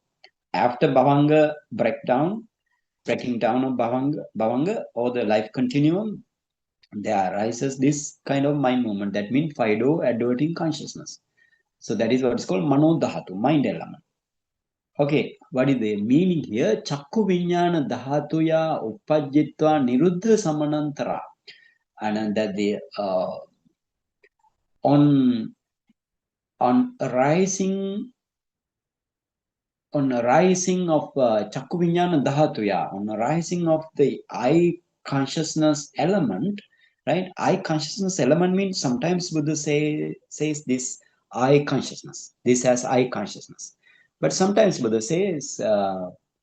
After Bhavanga breaking down of Bhavanga or the life continuum, there arises this kind of mind movement. That means five-door adverting consciousness. So that is what is called manodhatu, mind element. Okay, what is the meaning here? Chakku viññāna dhatuya uppajjitva niruddha samanantara. And that the on rising of chakku viññāna dhatuya, on the rising of the eye consciousness element, right? Eye consciousness element means sometimes Buddha says this eye consciousness. This has eye consciousness. But sometimes Buddha says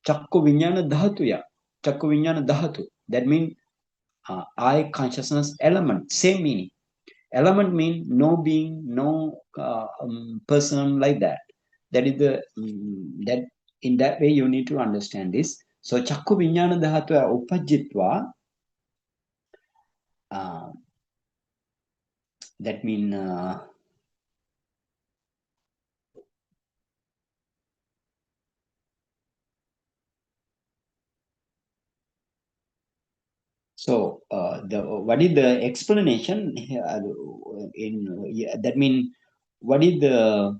chakku viññāna dhatuya, chakku viññāna dhatu. That means eye consciousness element, same meaning. Element means no being, no person, like that. That is the that in that way you need to understand this. So chakku viññāna dhatuya uppajjitva. That means so what is the explanation in that means what is the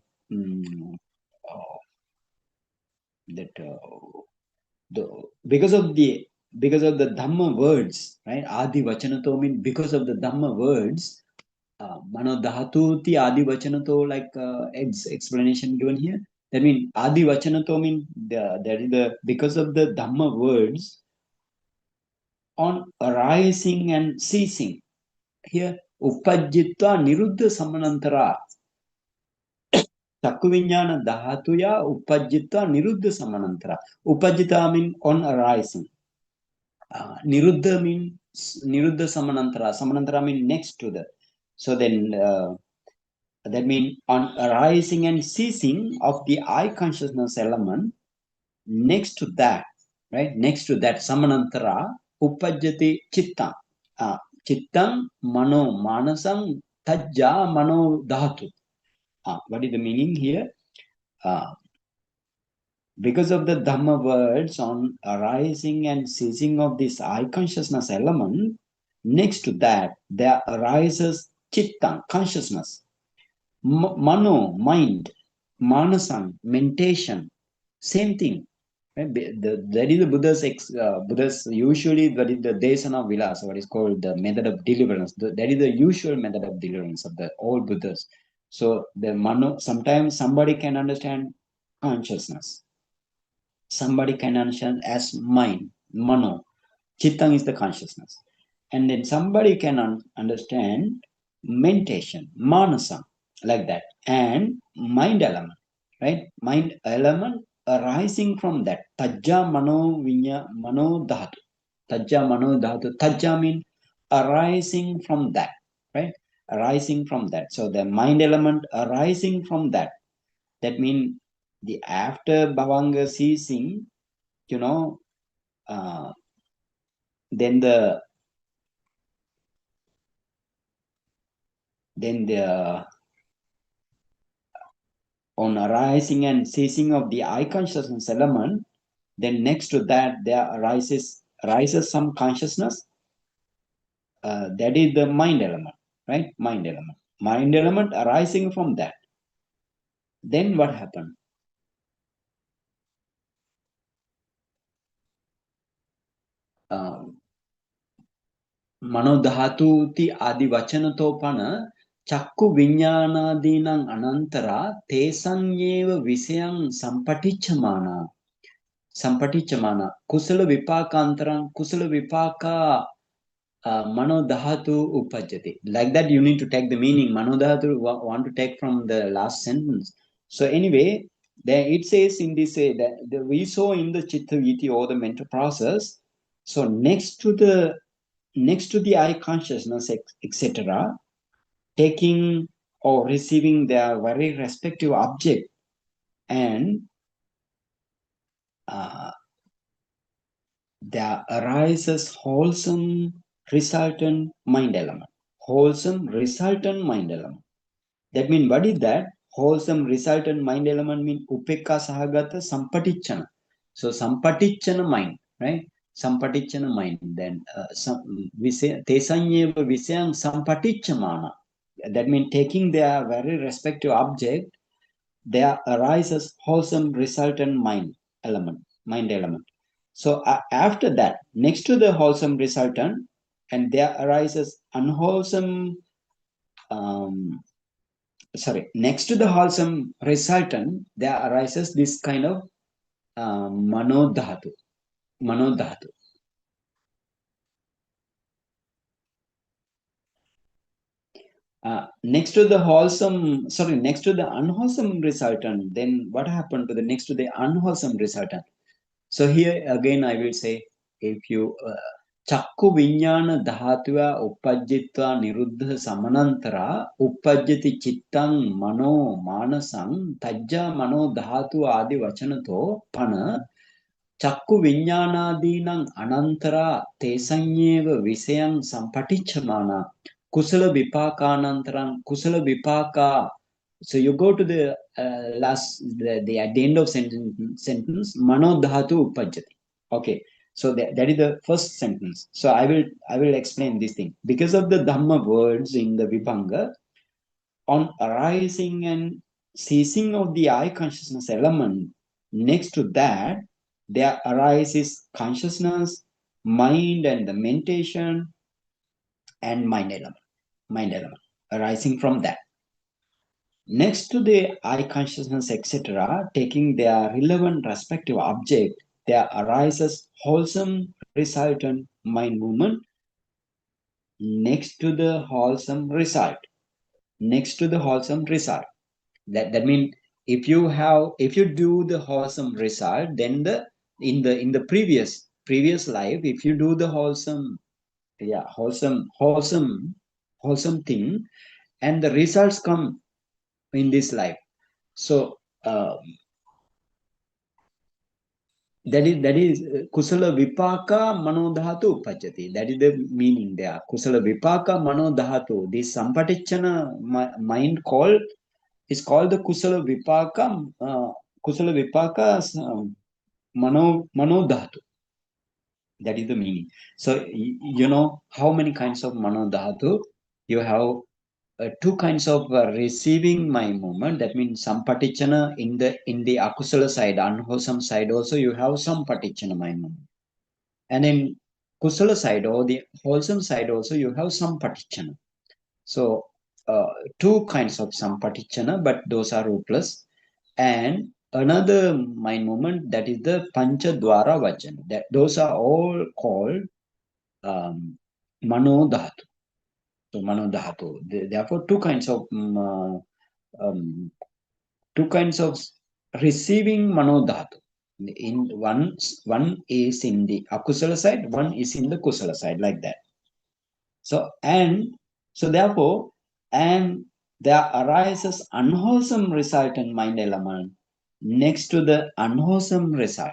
because of the Dhamma words, right? Adi vachanato means because of the Dhamma words. Mano dhatuti adi vachanato, like explanation given here. That means adi vachanato means that is the because of the Dhamma words on arising and ceasing. Here uppajjitva niruddha samanantara. Chakku viññāna dhatuya uppajjitva niruddha samanantara. Uppajjita means on arising. Niruddha means niruddha samanantara. Samanantara means next to the. So then that means on arising and ceasing of the eye consciousness element, next to that, right? Next to that samanantara uppajjati chitta. Chittam mano manasam tajja mano dhatu. What is the meaning here? Because of the Dhamma words on arising and ceasing of this eye consciousness element, next to that there arises chitta, consciousness, mano, mind, manasam, mentation, same thing. Right? That is the Buddha's usually, that is the desana vilasa, what is called the method of deliverance. That is the usual method of deliverance of the all Buddhas. So the mano, sometimes somebody can understand consciousness. Somebody can understand as mind, mano. Chittang is the consciousness. And then somebody can understand mentation, manasa, like that. And mind element, right? Mind element arising from that. Tajja mano dhatu. Tajja mano dhatu. Tajja means arising from that, right? Arising from that. So the mind element arising from that. That means the after Bhavanga ceasing, then the on arising and ceasing of the eye consciousness element, then next to that there arises some consciousness. That is the mind element, right? Mind element arising from that. Then what happened? Manodhatuti adi vachanatopana chakku viññāṇādīnaṁ anantara tesanyeva visayam sampatichamana. sampatichamana kusala vipakantaram kusala vipaka mano dhatu upajjati. Like that, you need to take the meaning. Mano dhatu want to take from the last sentence. So anyway, there it says in this that we saw in the chitta viti or the mental process. So next to the eye consciousness, etc., taking or receiving their very respective object, and there arises wholesome resultant mind element. Wholesome resultant mind element. That means, what is that? Wholesome resultant mind element means upekka sahagata sampatichana. So sampatichana mind, right? Sampatichana mind. Then tesanyeva visayam sampatichamana. That means taking their very respective object, there arises wholesome resultant mind element. So after that, next to the wholesome resultant, and there arises unwholesome, next to the wholesome resultant, there arises this kind of manodhatu. Next to the next to the unwholesome resultant, then what happened to the next to the unwholesome resultant? So here again, I will say, if you chakku viññāna dhātuva uppajjitva niruddha samanantara uppajjati chittang mano manasang tajja mano dhātu adi vachanato pana chakku viññānādīnaṁ anantara tesanyeva visayam sampatichamana kusala vipākānantaram kusala vipāka. So you go to the at the end of sentence mano dhatu uppajjati. Okay, so that is the first sentence. So I will explain this thing. Because of the dhamma words in the vibhanga, on arising and ceasing of the eye consciousness element, next to that there arises consciousness, mind, and the mentation and mind element arising from that. Next to the eye consciousness, etc., taking their relevant respective object, there arises wholesome resultant mind movement next to the wholesome result. Next to the wholesome result. That means if you do the wholesome result, then in the previous life, if you do the wholesome thing, and the results come in this life. So that is kusala vipaka manodhatu uppajjati. That is the meaning there. Kusala vipaka manodhatu. This sampatichana mind is called the kusala vipaka manodhatu. That is the meaning. So you know how many kinds of manodhatu you have. Two kinds of receiving mind movement. That means sampatichana in the akusala side, unwholesome side also you have sampatichana mind movement, and in kusala side or the wholesome side also you have sampatichana. So two kinds of sampatichana, but those are rootless. And another mind movement, that is the panchadwara vajana. That those are all called manodhatu. So manodhatu. Therefore, two kinds of receiving manodhatu. In one is in the akusala side, one is in the kusala side, like that. So therefore, and there arises unwholesome resultant mind element next to the unwholesome result,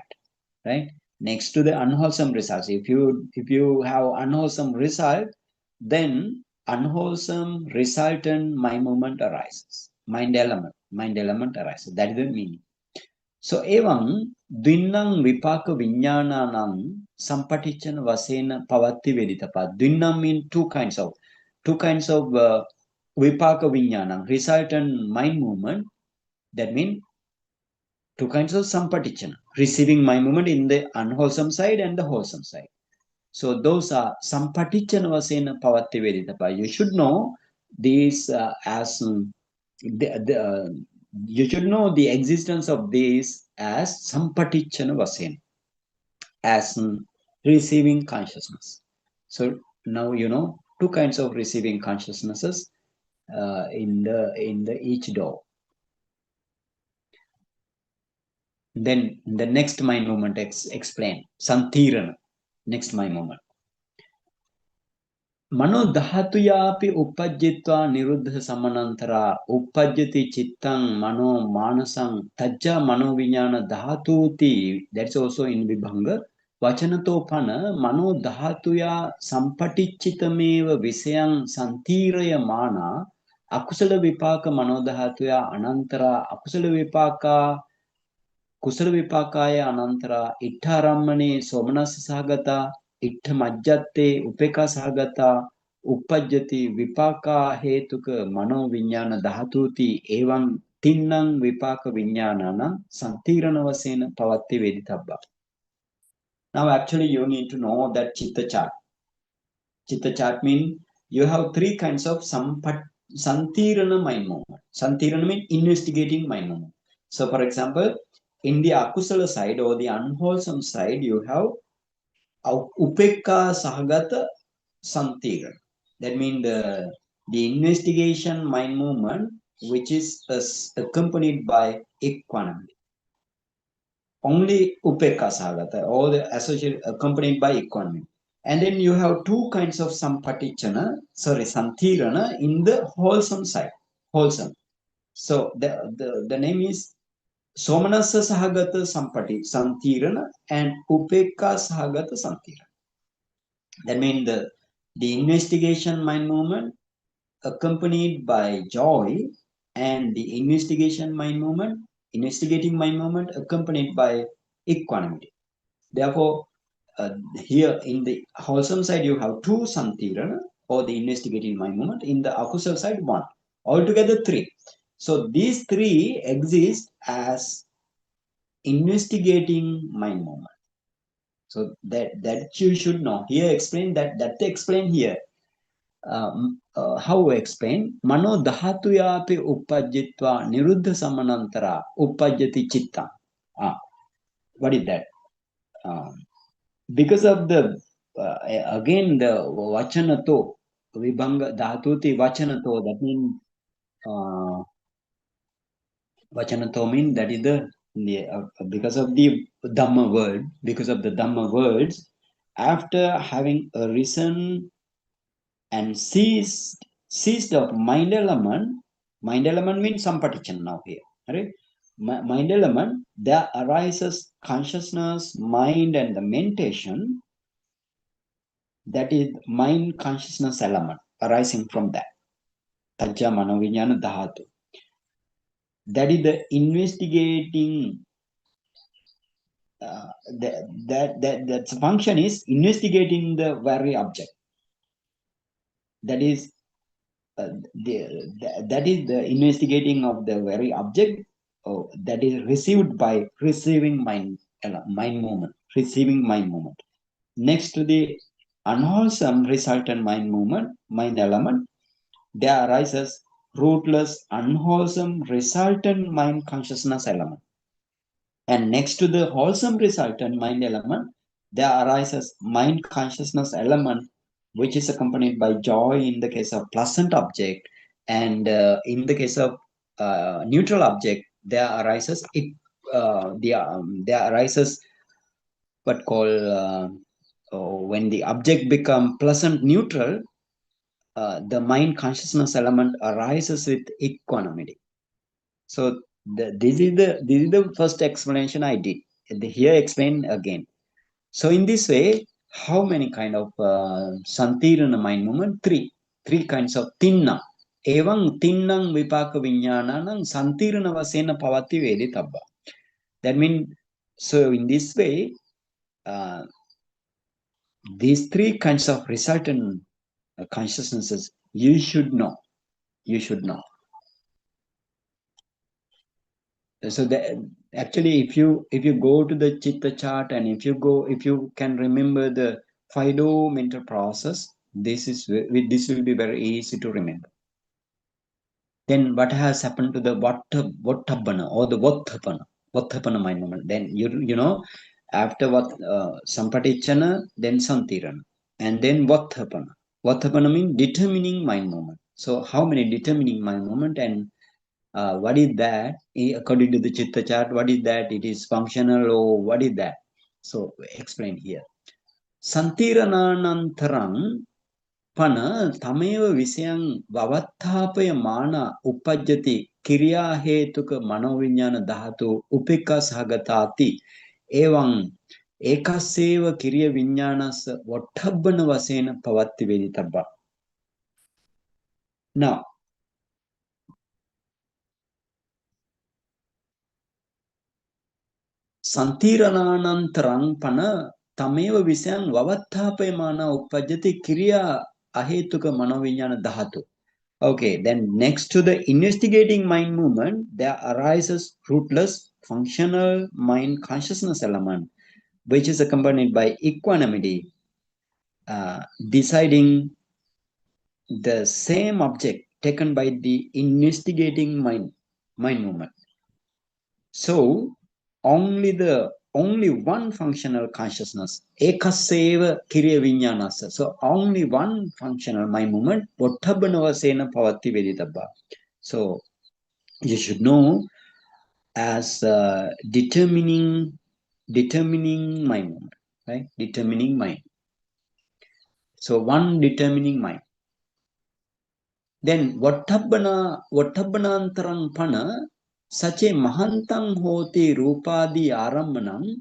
right? Next to the unwholesome results. If you have unwholesome result, then unwholesome resultant mind movement arises. Mind element arises. That is the meaning. So evam dvinnam vipaka viññānānaṁ sampatichana vasena pavatti veditapa. Dvinnam means two kinds of vipaka viññānam, resultant mind movement. That means two kinds of sampatichana, receiving mind movement in the unwholesome side and the wholesome side. So those are sampatichana vasena pavatti veditapa. You should know these as you should know the existence of these as sampatichana vasena. as receiving consciousness. So now you know two kinds of receiving consciousnesses in the each door. Then the next mind movement explain Santirana. Next mind movement. Mano dhatuyapi uppajjitva niruddha samanantara uppajjati chittang mano manasang tajja mano viññāṇa dhatuti. That's also in Vibhanga. Vachanatopana mano dhatuya sampatichitameva visayang santiraya mana akusala vipaka mano dhatuya anantara akusala vipaka කුසල විපාකාය අනන්තර ඉට්ඨාරම්මනේ සෝමනස්ස සහගත ඉට්ඨ මජ්ජත්තේ උපේකා සහගත uppajjati vipaka hetuka mano viññāṇa dhatuti evam tinnang vipaka viññāṇāna santirana vasena pavatti veditabba. Now actually you need to know that chitta chart. Chitta chart means you have three kinds of santirana mind movement. Santirana means investigating mind movement. So for example, in the akusala side or the unwholesome side, you have upekka sahagata santirana. That means the investigation mind movement, which is accompanied by equanimity. Only upekka sahagata, all the associated accompanied by equanimity. And then you have two kinds of santirana in the wholesome side. Wholesome. So the name is Somanasa Sahagata Sampati Santirana and Upekka Sahagata Santirana. That means the investigation mind movement accompanied by joy and the investigating mind movement accompanied by equanimity. Therefore, here in the wholesome side you have two Santirana or the investigating mind movement. In the akusal side, one. Altogether three. So these three exist as investigating mind movement. So that you should know. Here explain that they explain here. How explain? Mano dhatuyapi uppajjitva niruddha samanantara uppajjati chitta. What is that? Because of the again the vachanato vibhanga dhatuti vachanato, that means vachanato means that is the because of the Dhamma word, because of the Dhamma words, after having arisen and ceased of mind element means sampatichana now here, right? Mind element, there arises consciousness, mind, and the mentation. That is mind consciousness element arising from that. Tajja mano viññāṇa dhatu. That is the investigating. That function is investigating the very object. That is that is the investigating of the very object that is received by receiving mind movement. Receiving mind movement. Next to the unwholesome resultant mind element, there arises rootless unwholesome resultant mind consciousness element. And next to the wholesome resultant mind element, there arises mind consciousness element, which is accompanied by joy in the case of pleasant object, and in the case of neutral object, there arises what called when the object become pleasant neutral, the mind consciousness element arises with equanimity. So this is the first explanation I did. Here explain again. So in this way, how many kind of santirana mind movement? Three kinds of tinna. Evam tinnang vipaka viññāṇānaṁ santirana vasena pavati veditabba. That means, so in this way, these three kinds of resultant consciousnesses you should know. You should know. So that actually, if you go to the chitta chart and if you can remember the Fido mental process, this will be very easy to remember. Then what has happened to the Vattabhana or the Vatthapana mind movement? Then you know After what Sampatichana, then Santirana, and then Vathapana. Vathapana means determining mind movement. So how many determining mind movement, and what is that? According to the Chitta chart, what is that? It is functional, or what is that? So explain here. Santirananantarang pana tameva visayang vavathapayamana uppajjati kriya hetuka manoviññāna dhatu upekka sahagatati evaṁ ekaseva kriya viññānassa vatthabbana vasena pavatti veditabba. Now, Santirananantarang pana tameva visayang vavathapayamana uppajjati kriya ahetuka manoviññāna dhatu. Okay, then next to the investigating mind movement, there arises rootless functional mind consciousness element, which is accompanied by equanimity, deciding the same object taken by the investigating mind movement. So only one functional consciousness, ekaseva kiriya viññānassa. So only one functional mind movement, vatthabbanavasena pavatti veditabba. So you should know as determining mind movement, right? Determining mind. So one determining mind. Then vatthabbanantarang pana sache mahantang hoti rupadi arammanam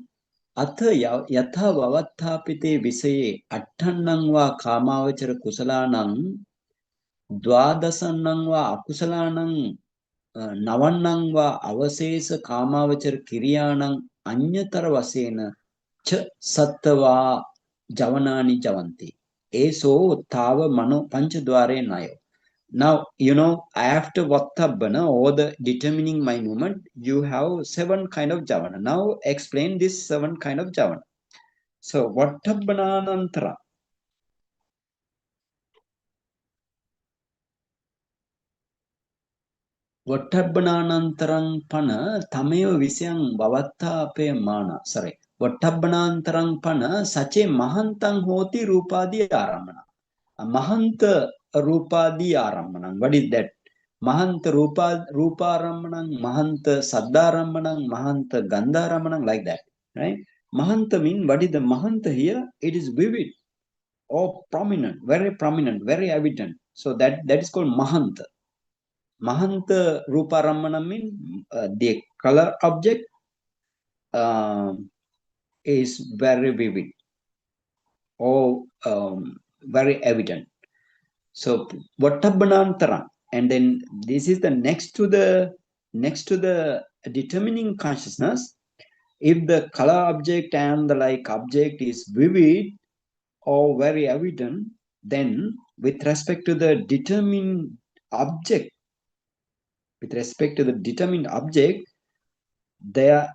atha yatha vavathapite visaye attannang va kamavachara kusalanang dvadasannang va akusalanang navannang va avasesa kamavachara kiryanang anyatara vasena cha sattva javanani javanti eso tava mano panchadware nayo. Now, after Vattabhana or the determining mind movement, you have 7 kind of javana. Now, explain this 7 kind of javana. So, Vattabhananantara. Vattabhananantarang pana tameva visayang vavathapayamana. Sorry. Vattabhanantarang pana sache mahantang hoti rupadi aramana. Mahanta rupadi aramana. What is that? Mahanta Ruparamanang, Mahanta Saddaramanang, Mahanta Gandharamanang, like that. Right? Mahanta means, what is the Mahanta here? It is vivid or prominent, very evident. So that is called Mahanta. Mahanta Ruparamanam means the color object is very vivid or very evident. So Vattabhanantara, and then this is the next to the determining consciousness. If the color object and the like object is vivid or very evident, then with respect to the determined object, there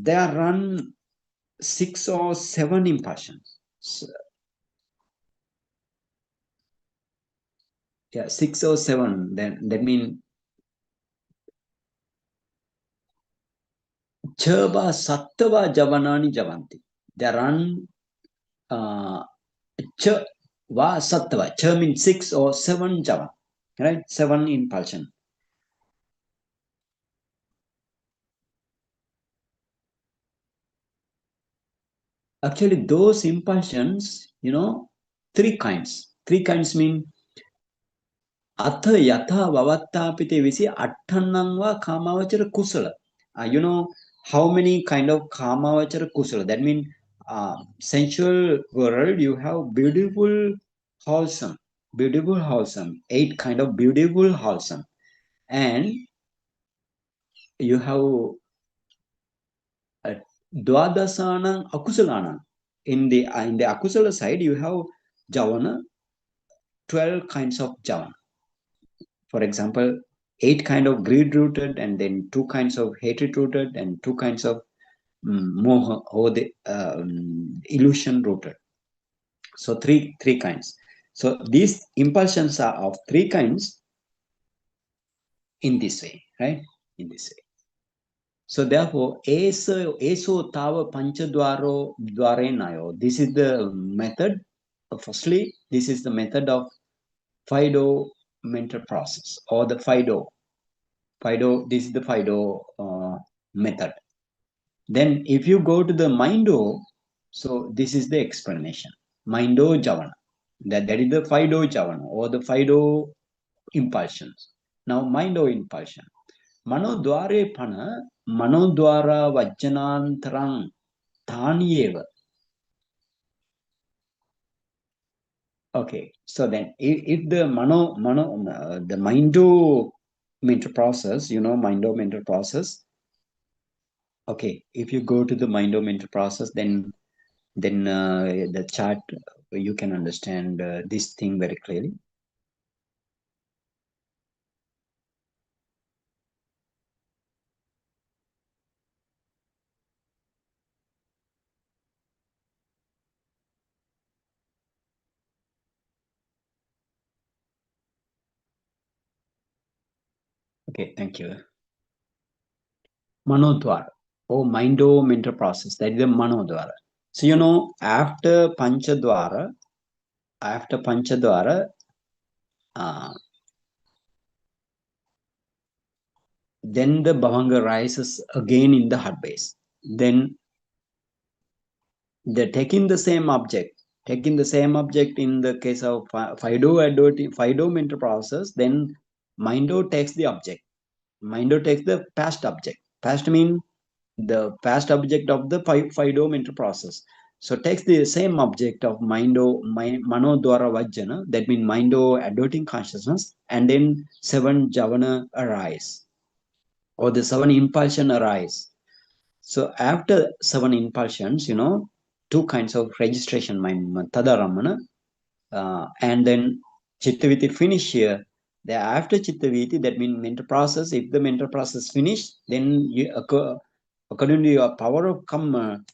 run 6 or 7 impressions. So, 6 or 7. Then that means Chava Sattva Javanani Javanti. There run Cha Va Sattva. Cha means 6 or 7 Java. Right? 7 impulsion. Actually, those impulsions, 3 kinds. 3 kinds mean Atha Yatha Vavattapite Visi Attannangva Kamavachara Kusala. How many kind of Kamavachara Kusala? That means sensual world, you have beautiful, wholesome. 8 kind of beautiful, wholesome. And you have Dvadasanang Akusalanang. In the Akusala side, you have Javana, 12 kinds of Javana. For example, 8 kind of greed rooted, and then 2 kinds of hatred rooted, and 2 kinds of moha or the illusion rooted. So three kinds. So these impulsions are of 3 kinds in this way, right? In this way. So therefore, eso tava panchadwaro dwarenayo. This is the method. Firstly, this is the method of Fido mental process or the Fido. This is the Fido method. Then if you go to the Mindo, so this is the explanation. Mindo Javana. That is the Fido Javana or the Fido impulsions. Now Mindo impulsion. Manodware pana Manodwara Vajjanantarang Tanyeva. Okay, so then if the the Mindo mental process, Mindo mental process. Okay, if you go to the Mindo mental process, then the chart you can understand this thing very clearly. Okay, thank you. Manodwara or Mindo mental process, that is the Manodwara. So after Panchadwara, then the Bhavanga rises again in the heart base. Then they're taking the same object in the case of Fido mental process, then Mindo takes the object. Mindo takes the past object. Past mean the past object of the Fido mental process. So takes the same object of Mano Dwara Vajjana, that means Mindo adverting consciousness, and then 7 Javana arise, or the 7 impulsion arise. So after 7 impulsions, 2 kinds of registration, Tadaramana, and then Chittaviti finish here. After Chittaviti, that means mental process. If the mental process finish, then according to your power of Kamma,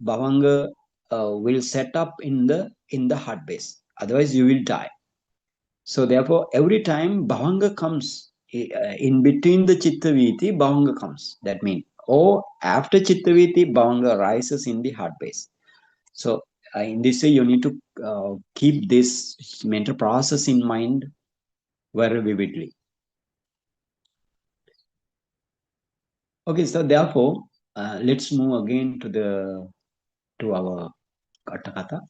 Bhavanga will set up in the heart base. Otherwise, you will die. So therefore, every time Bhavanga comes, in between the Chittaviti, Bhavanga comes. That means, or after Chittaviti, Bhavanga rises in the heart base. So in this way, you need to keep this mental process in mind very vividly. Okay, so therefore, let's move again to our Katha.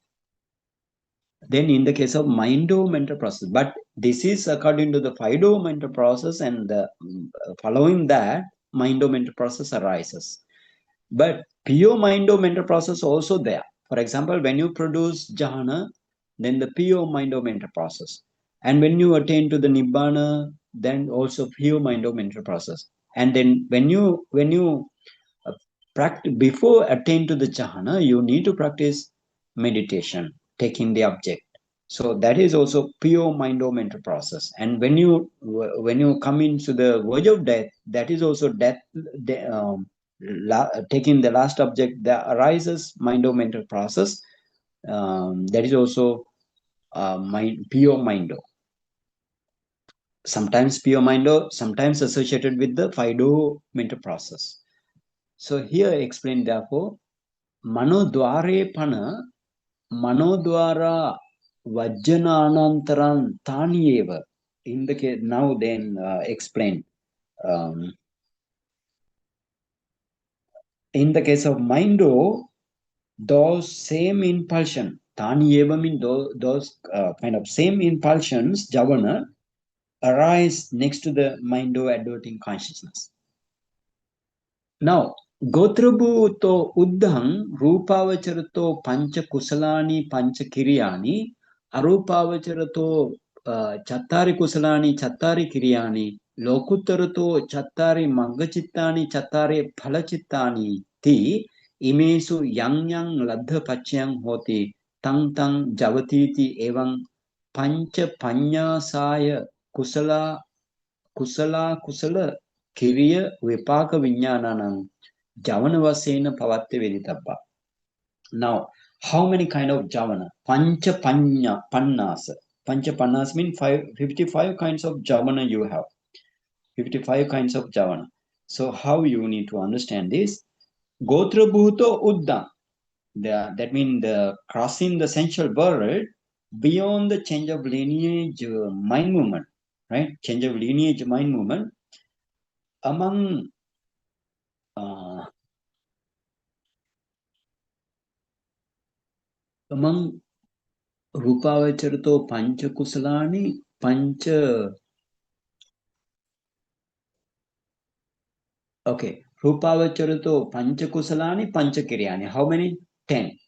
Then in the case of Mindo mental process, but this is according to the Fido mental process, and following that, Mindo mental process arises. But pure Mindo mental process also there. For example, when you produce jhana, then the pure Mindo mental process. And when you attain to the Nibbana, then also pure Mindo mental process. And then when you practice, before attain to the jhana, you need to practice meditation, taking the object. So that is also pure mind or mental process. And when you come into the verge of death, that is also death. Taking the last object, that arises mind or mental process. That is also pure mind. Sometimes pure mind, sometimes associated with the Fido mental process. So here explain therefore, Manodware pana Manodwara Vajjananantaran Tanyeva. In the case now, then explain. In the case of Mindo, those same impulsion, Tanyeva means those kind of same impulsions, Javana, arise next to the Mindo adverting consciousness. Now, Gotrabhuto Uddhang Rupavacharato Pancha Kusalani Pancha Kiryani Arupavacharato Chattari Kusalani Chattari Kiryani Lokuttarato Chattari Mangachittani Chattari Phalachittani Ti Imesu Yang Yang Ladha Pachyang Hoti Tang Tang Javatiti Evang Pancha Panyasaya Kusala Kiriya Vipaka Viññāṇakkhandhakathā Javanavasena Pavatte Veditappa. Now, how many kind of Javana? Pancha Pannas. Pancha Pannas means 55 kinds of Javana you have. 55 kinds of Javana. So how you need to understand this? Gotra bhuto uddam. That means the crossing the sensual world beyond the change of lineage mind movement, right? Change of lineage mind movement among among Rupavacharato Pancha Kusalani Pancha. Okay, Rupavacharato Pancha Kusalani Pancha Kiryani. How many? 10.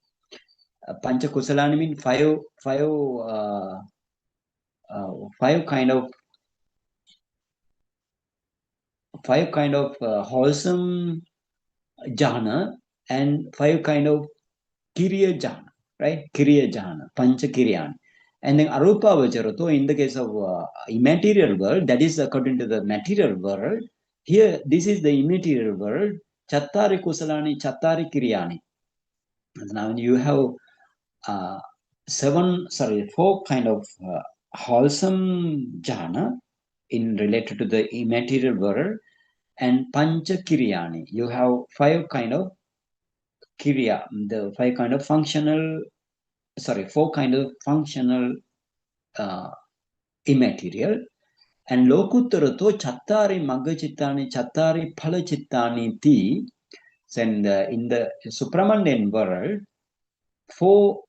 Pancha Kusalani mean five kind of wholesome jhana and five kind of Kiriya jhana, right? Kiriya jhana, Pancha Kiryani. And then Arupa Vacharato, in the case of immaterial world, that is according to the material world. Here, this is the immaterial world. Chattari Kusalani, Chattari Kiryani. Now you have four kind of wholesome jhana in related to the immaterial world, and Pancha Kiryani. You have five kind of Kirya, the five kind of four kind of functional immaterial. And Lokuttarato Chattari Maggachittani, Chattari Phalachittani Ti. And in the supramundane world, four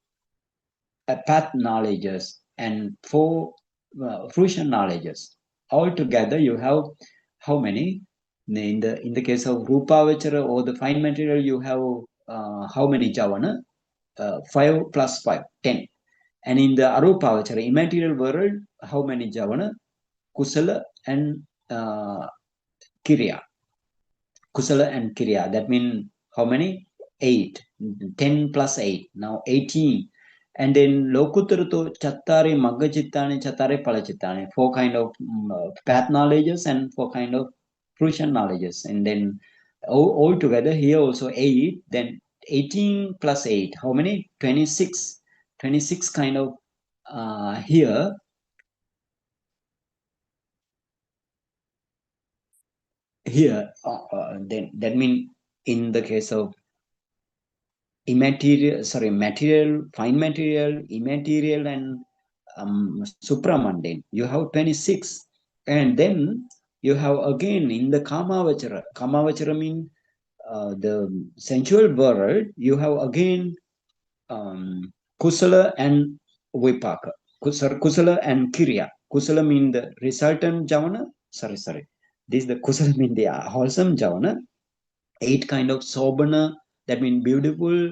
path knowledges and four fruition knowledges. Altogether, you have how many? In the case of Rupavachara or the fine material, you have how many javana? 5 plus 5, 10. And in the Arupavachara, immaterial world, how many javana? Kusala and Kirya. Kusala and Kirya. That means how many? 8. 10 plus 8. Now 18. And then Lokuttarato Chattari Maggachittani, Chattari Palachittani. 4 kind of path knowledges and 4 kind of fruition knowledges. And then all together here also 8. Then 18 plus 8. How many? 26. 26 kind of here. Here, then that means in the case of material, fine material, immaterial, and supramundane, you have 26. And then you have again in the Kamavachara. Kamavachara means the sensual world, you have again Kusala and Vipaka. Kusala and Kirya. Kusala means the resultant javana. This the Kusala means the wholesome javana. 8 kind of sobana, that means beautiful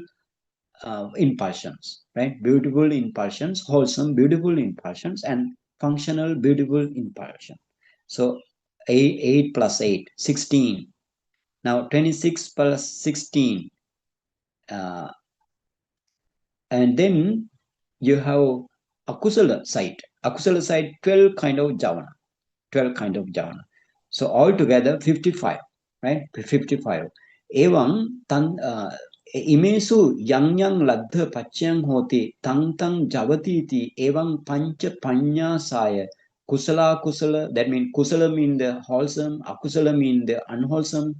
impulsions, right? Beautiful impulsions, wholesome, beautiful impulsions, and functional, beautiful impulsion. So 8 plus 8, 16. Now 26 plus 16. And then you have Akusala side. Akusala side, 12 kind of javana. 12 kind of javana. So altogether 55, right? 55. Evam imesu yang yang ladha pachyang hoti tang tang javati ti evam pancha panya saya kusala. That means kusala mean the wholesome, akusala mean the unwholesome,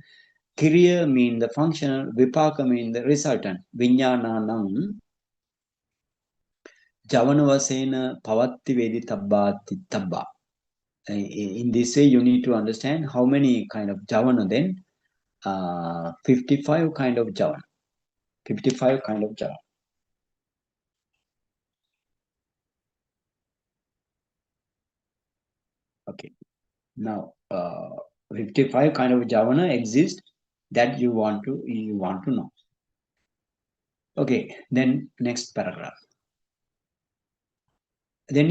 kiriya mean the functional, vipaka mean the resultant. Viññāṇānaṁ javanavasena pavatti vedi tabbati tabba. In this way, you need to understand how many kind of javana then. 55 kind of javana. 55 kind of javana. Okay. Now, 55 kind of javana exist that you want to know. Okay. Then next paragraph. Then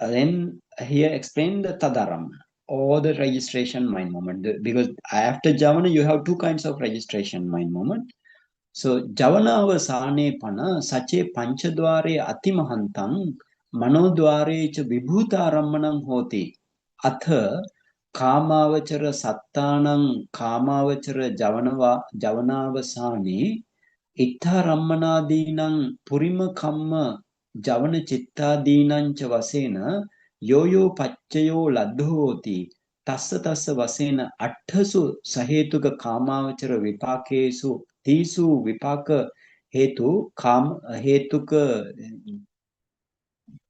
then here explain the tadaram or the registration mind moment, because after javana you have two kinds of registration mind moment. So javanavasane pana sache panchadware atimahantang manodware cha vibhutarammanam hoti atha kamavachara sattanam kamavachara javanavasane ittharammanadinam purima kamma javana chittadinam cha vasena yo pacchayo laddhoti tassa vasena attasu sahetuka kamavachara vipakesu tisu vipaka hetu hetuka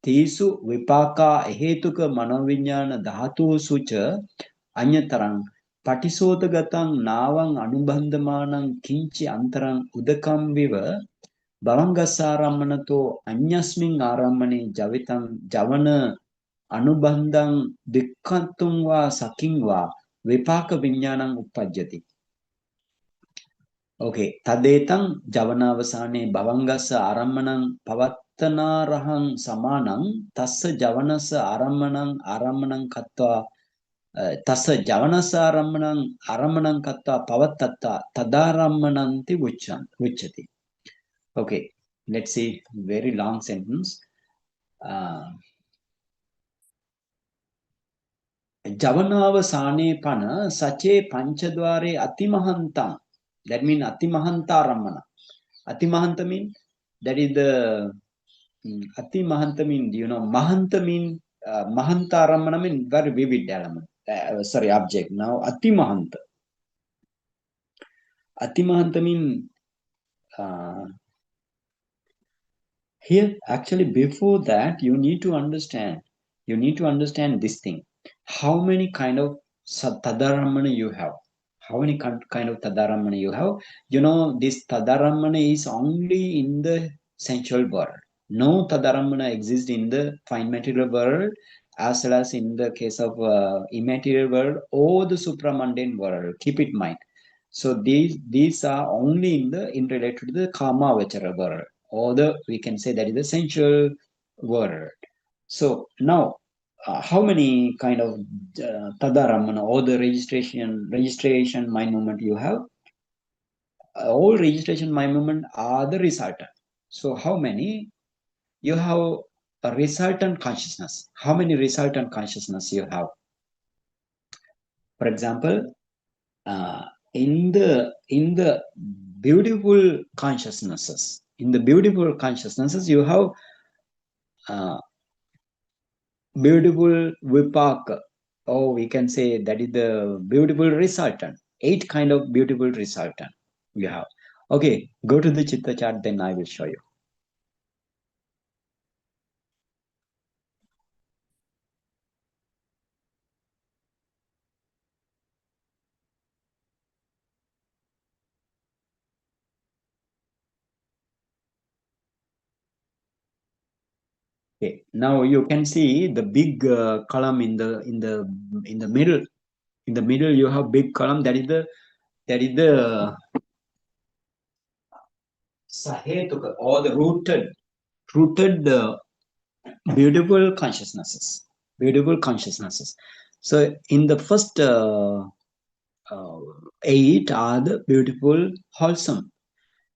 tisu vipaka hetuka manoviññāna dhātusu ca anyatarang patisotagatāng nāvaṃ anubandhamānaṃ kinci antarang udakam viva bhavangasārammanato anyasmiṃ ārammane javitaṃ javana anubandhaṃ dikkhatum va sakiṃ va vipaka viññānaṃ uppajjati. Okay, tadetam javanavasane bhavangassa arammanaṃ pavattanāraham samānaṃ tassa javanassa arammanaṃ kattva tassa javanassa arammanaṃ kattva pavattatta tadarammananti uchati. Okay, let's see, very long sentence. Javanavasane pana sache panchadware atimahantam. That means Atimahantarammana. Atimahanta means that is the Atimahanta means, you know, Mahanta means Mahantarammana means very vivid element. Sorry, object. Now Atimahanta. Atimahanta means here actually before that you need to understand. You need to understand this thing. How many kind of Tadaramana you have? How many kind of Tadaramana you have? You know, this Tadaramana is only in the sensual world. No Tadaramana exists in the fine material world as well as in the case of immaterial world or the supramundane world. Keep it in mind. So these are only in related to the Kama Vachara world, or we can say that is the sensual world. So now how many kind of Tadaramana or the registration mind movement you have? All registration mind movement are the resultant. So how many? You have a resultant consciousness. How many resultant consciousness you have? For example, in the beautiful consciousnesses, you have beautiful vipaka, or we can say that is the beautiful resultant. 8 kind of beautiful resultant you have. Okay, go to the chitta chart, then I will show you. Okay, now you can see the big column in the middle. In the middle, you have big column. That is the sahetuka, or the rooted beautiful consciousnesses. So in the first 8 are the beautiful, wholesome,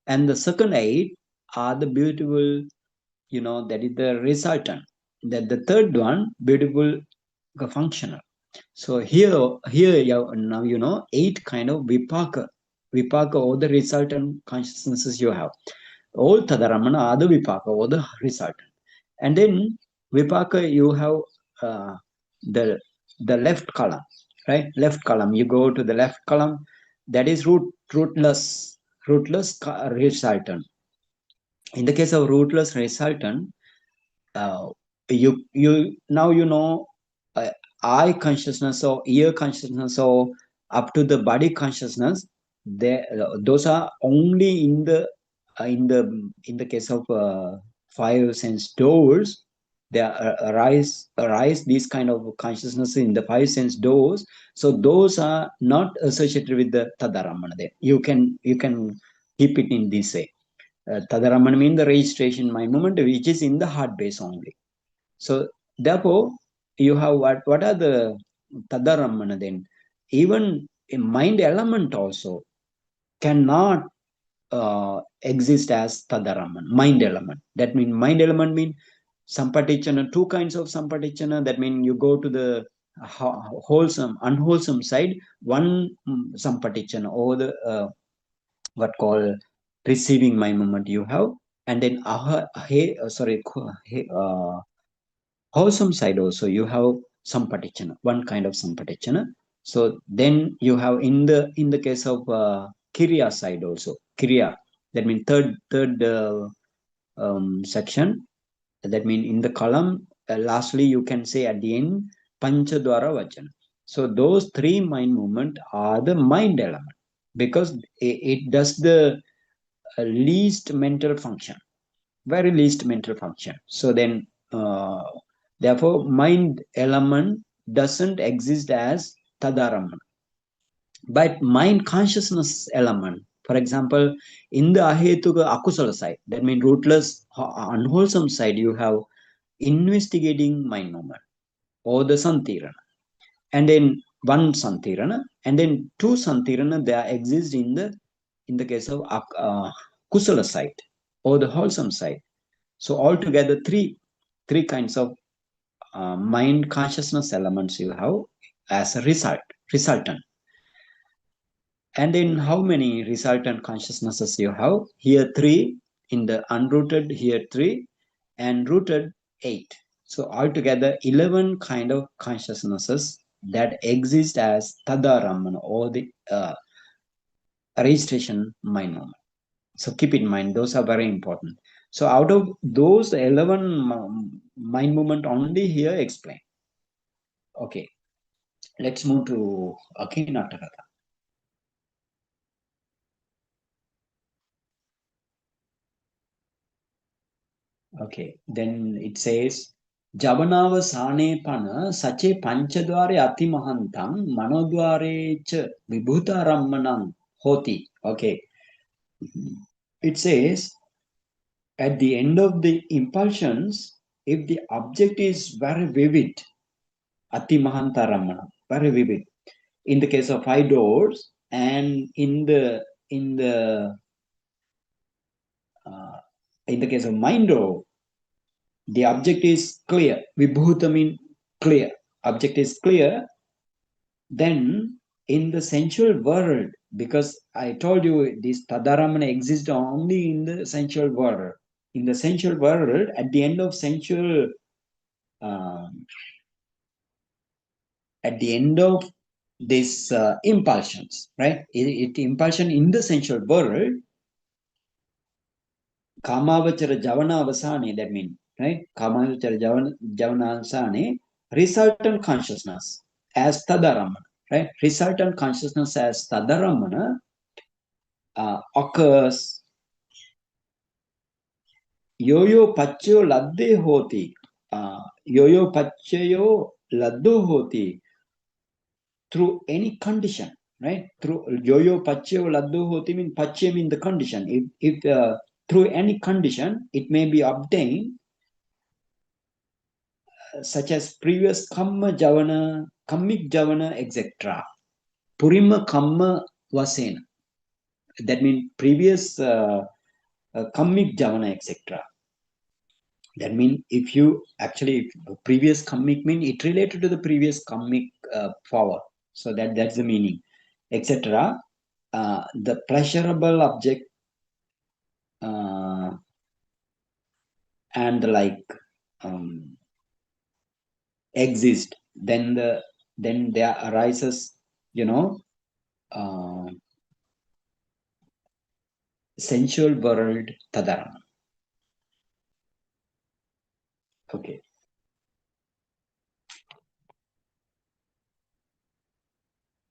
and the second 8 are the beautiful, you know, that is the resultant. That the third one, beautiful, functional. So here now you know 8 kind of vipaka, or the resultant consciousnesses you have. All Tadaramana are the vipaka, or the resultant. And then vipaka, you have the left column, right? Left column. You go to the left column. That is rootless resultant. In the case of rootless resultant, you now you know eye consciousness or ear consciousness or up to the body consciousness. Those are only in the case of 5 sense doors. They arise these kind of consciousness in the 5 sense doors. So those are not associated with the Tadaramana. You can keep it in this way. Tadaramana means the registration mind movement, which is in the heart base only. So therefore, you have what are the Tadaramana then? Even a mind element also cannot exist as Tadaramana, mind element. That means mind element means Sampatichana, 2 kinds of Sampatichana. That means you go to the wholesome, unwholesome side, one Sampatichana, or the what called receiving mind movement you have, and then wholesome side also you have sampatichana, one kind of sampatichana. So then you have in the case of Kriya side also, Kriya, that means third section, that means in the column, lastly you can say at the end, Panchadwara Vachana. So those three mind movement are the mind element, because it does the least mental function, very least mental function. So then, therefore, mind element doesn't exist as Tadaramana. But mind consciousness element, for example, in the Ahetuka Akusala side, that means rootless, unwholesome side, you have investigating mind movement or the Santirana. And then one Santirana, and then two Santirana, they exist in the case of Kusala side or the wholesome side. So altogether, three kinds of mind consciousness elements you have as a resultant. And then how many resultant consciousnesses you have? Here 3, in the unrooted here 3, and rooted 8. So altogether 11 kind of consciousnesses that exist as Tadaramana or the registration mind moment. So keep in mind, those are very important. So out of those 11 mind movement only here explain. Okay, let's move to Aggregate. Okay, then it says, Javanava Sane Pana Sache Panchadware Ati Mahantang Manodware Ch Vibhuta Rammanang Hoti. Okay, it says, at the end of the impulsions, if the object is very vivid, Ati Mahanta Rammanang, very vivid. In the case of 5 doors, and in the case of mind door, the object is clear. Vibhuta means clear. Object is clear. Then in the sensual world, because I told you this Tadaramana exists only in the sensual world. In the sensual world, at the end of sensual, at the end of this impulsions, right? Impulsion in the sensual world, Kamavachara Javanavasane, that means, right? Kamavachara Javanavasane, resultant consciousness as Tadaramana, right? Resultant consciousness as Tadaramana occurs Yo-yo Pacho Ladde Hoti. Yo-yo Pachayo Laddu Hoti through any condition, right? Through Yo-yo Pachayo Laddu Hoti means Pache means the condition. If through any condition, it may be obtained, such as previous Kamma Javana, Kammik Javana, etc. Purima Kamma Vasena. That means previous Kammik Javana, etc. That means if you actually, previous Kammik mean it related to the previous Kammik power. So that's the meaning, etc. The pleasurable object and like exist, then there arises, sensual world Tadarama. Okay.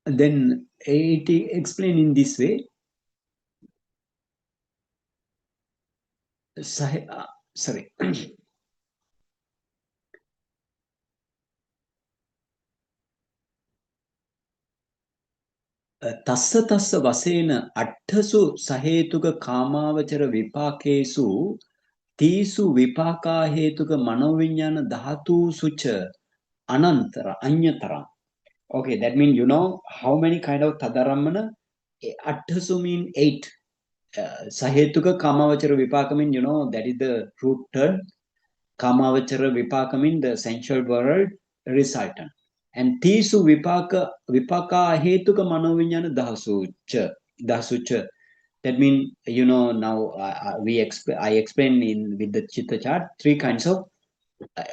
Then it explained in this way. Sorry. Tassa tassa vasena attasu sahetuka kamavachara vipakesu tisu vipaka hetuka manovinyana dhatu sucha anantara anyatara. Okay, that means how many kind of Tadaramana? Attasu mean 8. Sahetuka kamavachara vipaka mean, that is the root term. Kamavachara vipaka mean the sensual world resultant. And tisu vipaka hetuka manovinyana dahasucha. That means, now I explain with the Chitta chart 3 kinds of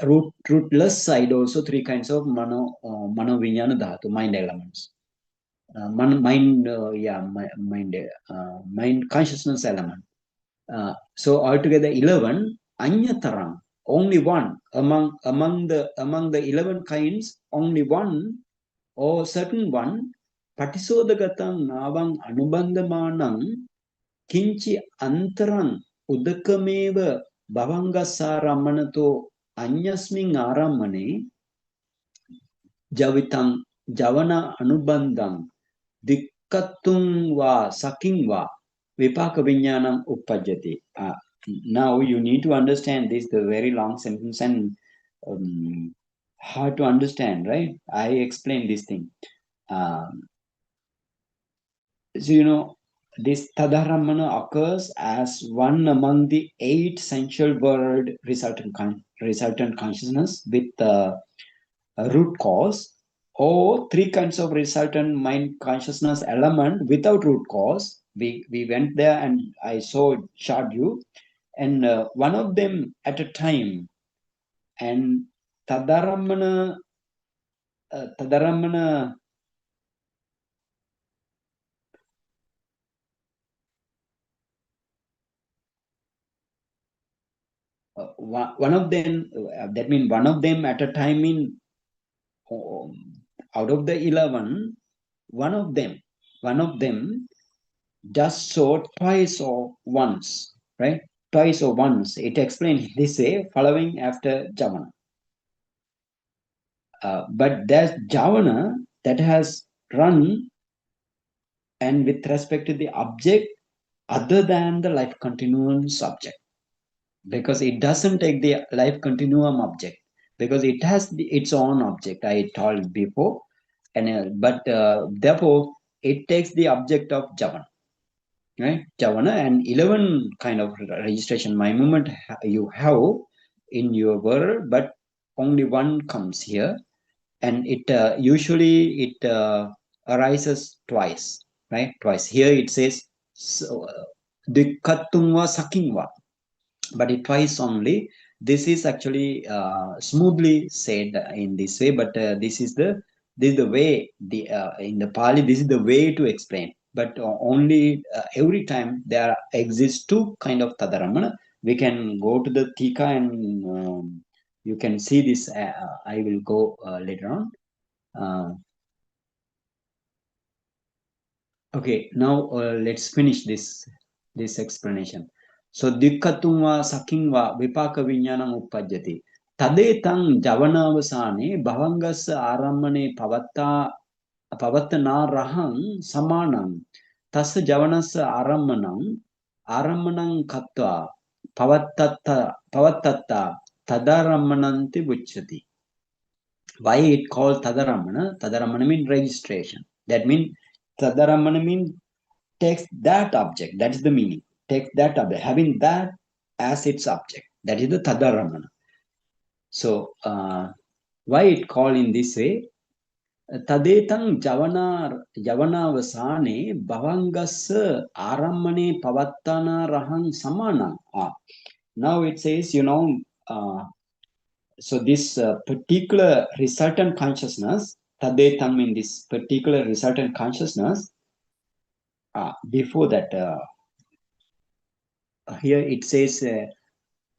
rootless side also three kinds of mano viññāṇa dhatu, mind elements. Mind consciousness element. So altogether 11 anyatarang, only one among the 11 kinds, only one or certain one patisodagatam navang anubandhamanang kinchi antarang udakameva bhavangasarammanato anyasmin aramane javitam javana anubandham dikkatum va saking va vipaka viññāṇam uppajjati. Now you need to understand this, the very long sentence, and hard to understand, right? I explained this thing. So this tadharamana occurs as one among the 8 sensual world resultant consciousness with a root cause, or 3 kinds of resultant mind consciousness element without root cause. We went there and I showed you, and one of them at a time. And tadaramana one of them, that means one of them at a time, in out of the 11, one of them just saw twice or once, right? Twice or once. It explains this way, following after javana. But there's javana that has run, and with respect to the object other than the life continuum subject, because it doesn't take the life continuum object, because it has its own object, I told before, and but therefore it takes the object of javana, right? Javana, and 11 kind of registration my movement you have in your world, but only one comes here, and it usually it arises twice, right? Twice. Here it says dikkatumva sakingva, but it twice only. This is actually smoothly said in this way, but this is the way, the in the Pali, this is the way to explain. But only every time there exists 2 kind of tadaramana. We can go to the tika and you can see this. I will go later on. Okay, now let's finish this explanation. So dikkatumva sakingva vipaka viññāṇam uppajjati. Tadetang javanavasane bhavangasa arammane pavattana rahang samanam tassa javanasa arammanam kattva pavattatta tadarammananti vucchati. Why it called tadaramana? Tadaramana means registration. That means tadaramana means takes that object. That is the meaning. Takes that object, having that as its object. That is the tadaramana. So why it called in this way? Tadetang javanavasane bhavangas arammane pavattana rahang samana. Now it says, so this particular resultant consciousness, tadetam, in this particular resultant consciousness, before that, here it says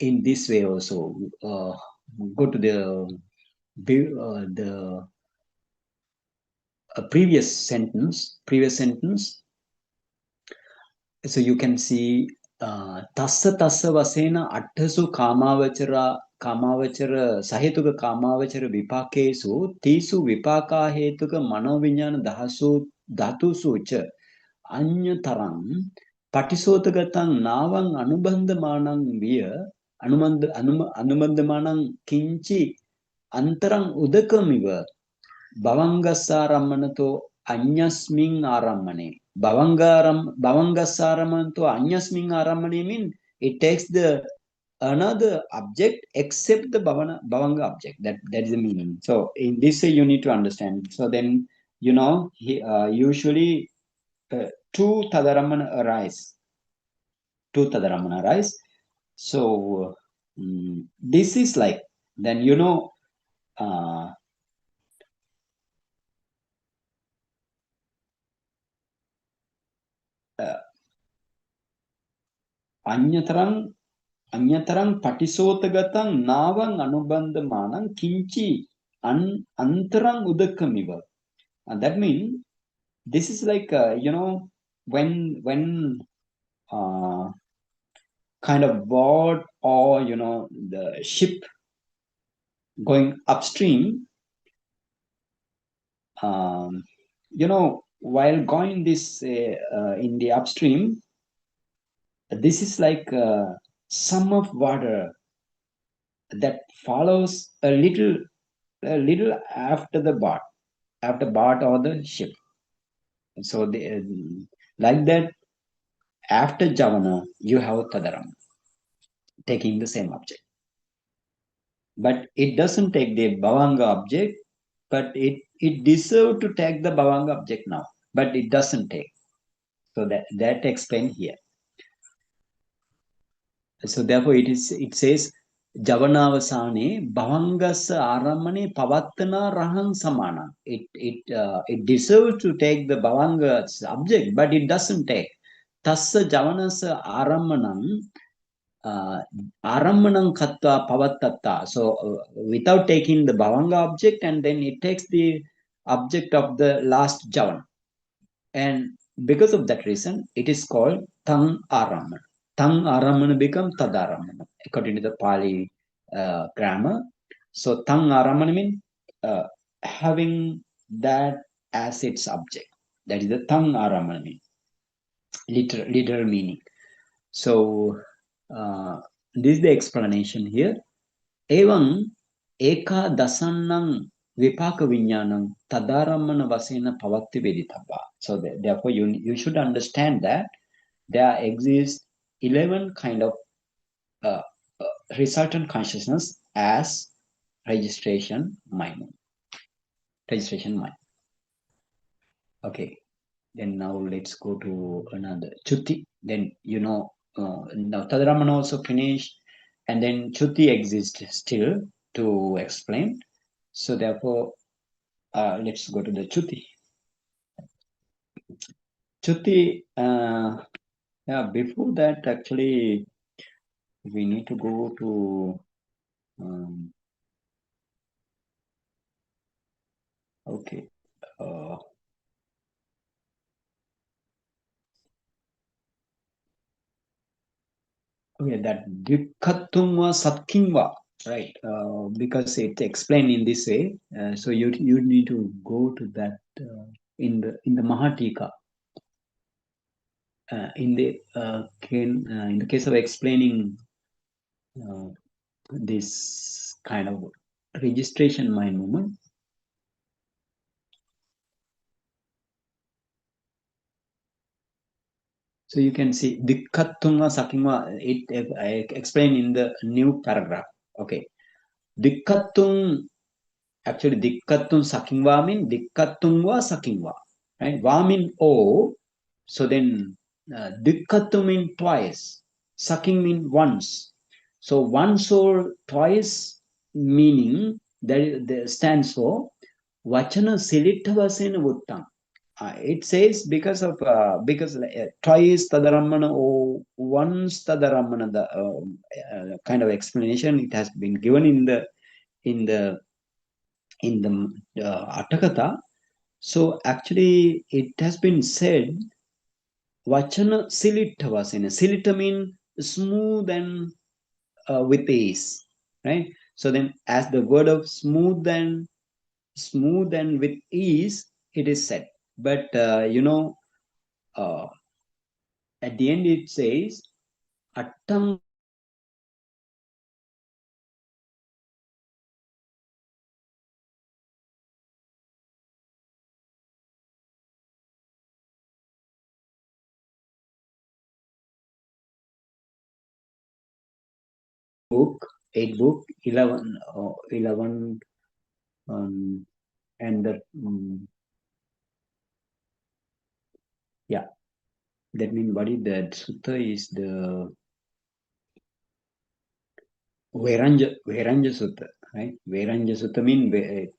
in this way also. Go to the previous sentence. So you can see tassa vasena attasu kamavachara sahetuka kamavachara vipakesu tisu vipaka hetuka manoviññāṇa dhatusu cha anyatarang patisotagatam navang anubandhamanang viya anubandhamanang kinchi antarang udakamiva bhavangasarammanato anyasmin arammane. Bhavangasarammanato anyasmin arammane means it takes the another object except the bhavanga object. That is the meaning. So in this way you need to understand. So then usually 2 tadaramana arise. So this is like then Anyatarang patisotagatam navang anubandhamanam kinchi antarang udakamiva. That means this is like when kind of boat or the ship going upstream, while going this in the upstream, this is like sum of water that follows a little after the boat or the ship. So like that, after Javana, you have Tadaram taking the same object. But it doesn't take the Bhavanga object, but it deserves to take the Bhavanga object now, but it doesn't take. So that explained here. So therefore it says Javanavasane Bhavangasa Aramane Pavattana Rahan Samana. It deserves to take the Bhavanga's object, but it doesn't take. Tassa Javanasa Aramanam Aramanam Kattva Pavattata. So without taking the Bhavanga object, and then it takes the object of the last Javana. And because of that reason, it is called Tang Araman. Tang Araman become Tadaraman, according to the Pali grammar. So Tang Araman means having that as its object. That is the Tang Araman mean, literal meaning. So this is the explanation here. Evam eka dasannam vipaka viññāṇaṁ tadaramana vasena pavatti veditava. So therefore you should understand that there exists 11 kind of resultant consciousness as registration mind. Okay, then now let's go to another Chutti. Then now Tadaramana also finished, and then Chutti exists still to explain. So therefore let's go to the Chutti. Chutti, before that, actually, we need to go to okay. Okay, that Dikkatumva Satkingva, right? Because it's explained in this way. So you need to go to that in the Mahatika. In the case of explaining this kind of registration mind movement, so you can see Dikkattunga Sakingva, I explained in the new paragraph. Okay. Dikkattung, actually Dikkattung Sakingva mean Dikkattungva Sakingva. Right? Va mean O. So then Dikkattu mean twice. Saking mean once. So once or twice meaning that stands for Vachana Silittavasena Vuttam. It says because twice Tadaramana or once Tadaramana, the kind of explanation it has been given in the Attakatha. So actually it has been said Vachana Silittavasena. Silitta means smooth and with ease, right? So then as the word of smooth and with ease, it is said. But at the end it says Attam book, 8 book, 11 and the yeah, that means what is that sutta is the Vairanja Sutta. right? Vairanja Sutta mean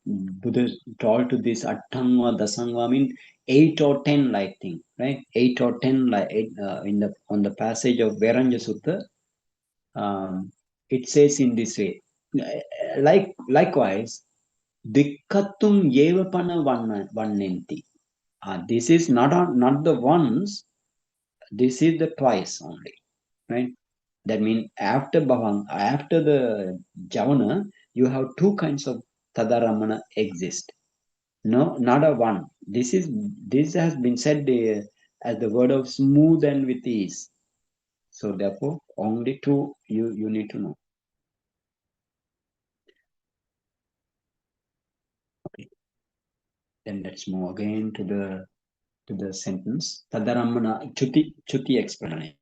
Buddha told to this Attangva Dasangva mean 8 or 10 like thing, right? 8 or 10 like in the on the passage of Vairanja Sutta, it says in this way. Likewise, Dikkatum Yevapana Vannenti. This is not the once, this is the twice only, right? That means after Bhavang, after the Javana, you have two kinds of Tadaramana exist. No, not a one. This has been said as the word of smooth and with ease. So therefore, only two you need to know. Okay. Then let's move again to the sentence. Tadaramana Chuti explanation.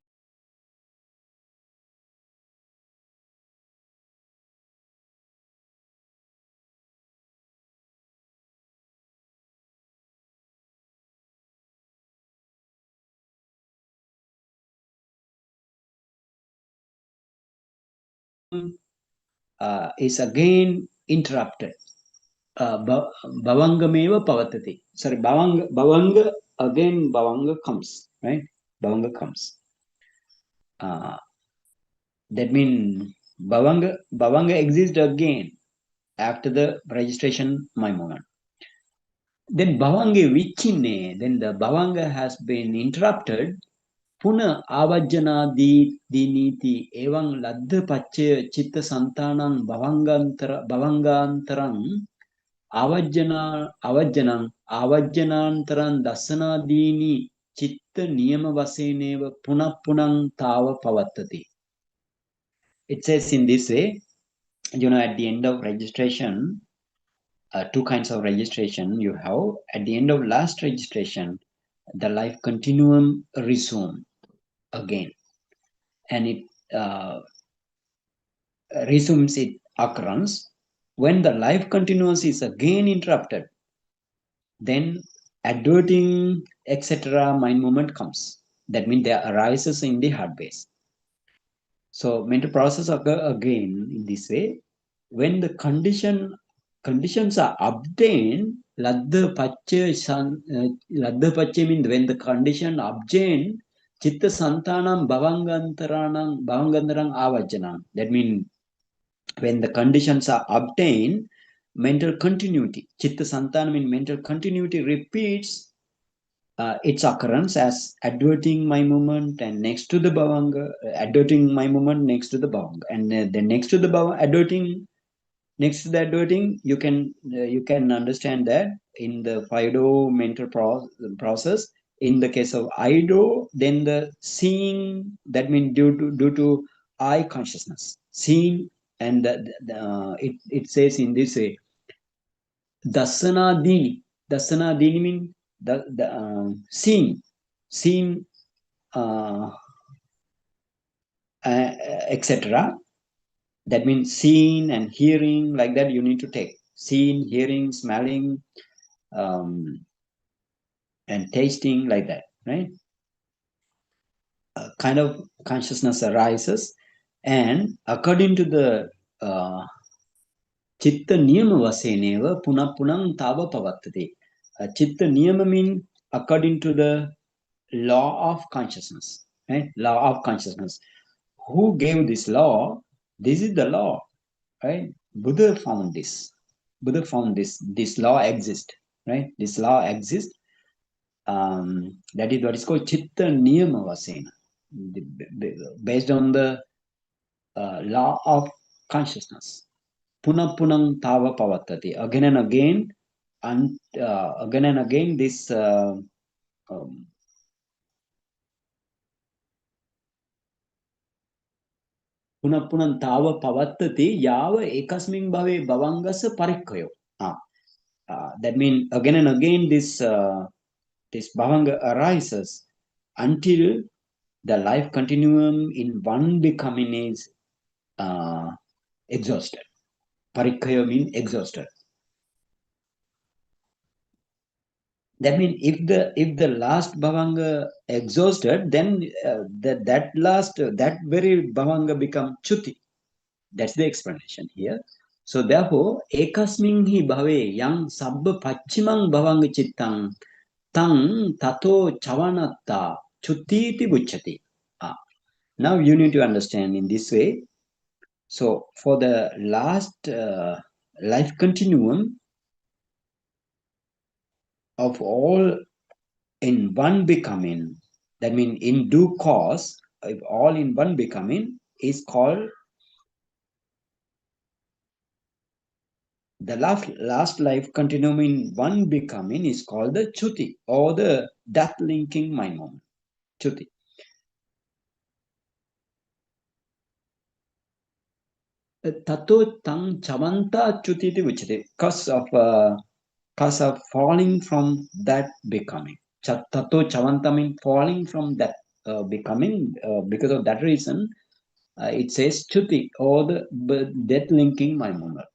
Is again interrupted. Bhavangameva pavatati. Sorry, Bhavanga, again Bhavanga comes, right? Bhavanga comes. That means Bhavanga exists again after the registration my moment. Then Bhavanga Vichine, then the Bhavanga has been interrupted. Puna avajjana diniti evang ladha pache chitta santanang bhavangantaram avajjanantaran dasanadini chitta niyama vaseneva punang tava pavattati. It says in this way, at the end of registration, two kinds of registration you have. At the end of last registration, the life continuum resume again, and it resumes its occurrence. When the life continuous is again interrupted, then adverting, etc. mind movement comes. That means there arises in the heart base. So mental process occur again in this way. When the conditions are obtained, ladha pache means when the condition obtained, chitta santanam bhavangantarang avajjanam. That means when the conditions are obtained, mental continuity, chitta santanam in mental continuity repeats its occurrence as adverting my movement and next to the bhavanga, adverting my movement next to the bhavanga, and then next to the bhavanga, adverting next to the adverting, you can understand that in the Fido mental process. In the case of Ido, then the seeing, that means due to eye consciousness, seeing, and it says in this way, dasana dini means the seeing, etc. That means seeing and hearing, like that you need to take seeing, hearing, smelling, and tasting, like that, right? Kind of consciousness arises, and according to the chitta niyama vaseneva punang tava pavattati. Chitta niyama means according to the law of consciousness, right? Law of consciousness. Who gave this law? This is the law, right? Buddha found this. This law exists, right? This law exists. That is what is called chitta niyama vasena, based on the law of consciousness. Punang tava pavattati. Again and again, this punang tava pavattati yava ekasmin bhave bhavangasa parikkayo. That means again and again this bhavanga arises until the life continuum in one becoming is exhausted. Parikkaya means exhausted. That means if the last bhavanga exhausted, then that very bhavanga become chuti. That's the explanation here. So therefore, ekasmin hi bhave yang sabba pachimang bhavanga chittang tang tato chavanatta chuttiti bucchati. Now you need to understand in this way. So for the last life continuum of all in one becoming, that means in due course, if all in one becoming is called the last life continuum in one becoming is called the chuti or the death linking mind moment. Chuti. Tato tang chavanta chuti vichite cause of falling from that becoming. Tato chavanta means falling from that becoming. Because of that reason, it says chuti or the death linking mind moment.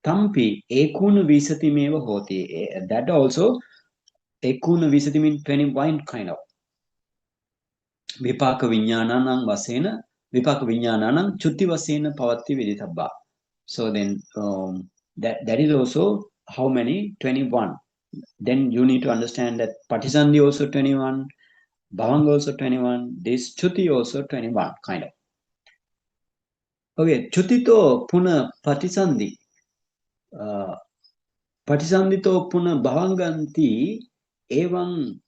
Tampi ekuna visati meva hoti. That also ekuna visati means 21 kind of vipaka viññāṇaṇaṁ vasena vipaka viññāṇaṇaṁ chutti vasena pavatti vidithabba. So then that is also how many? 21. Then you need to understand that patisandhi also 21, bhavanga also 21, this chuti also 21 kind of. Okay, chuti to puna patisandhi. Patisandhi to puna bhavanganti evam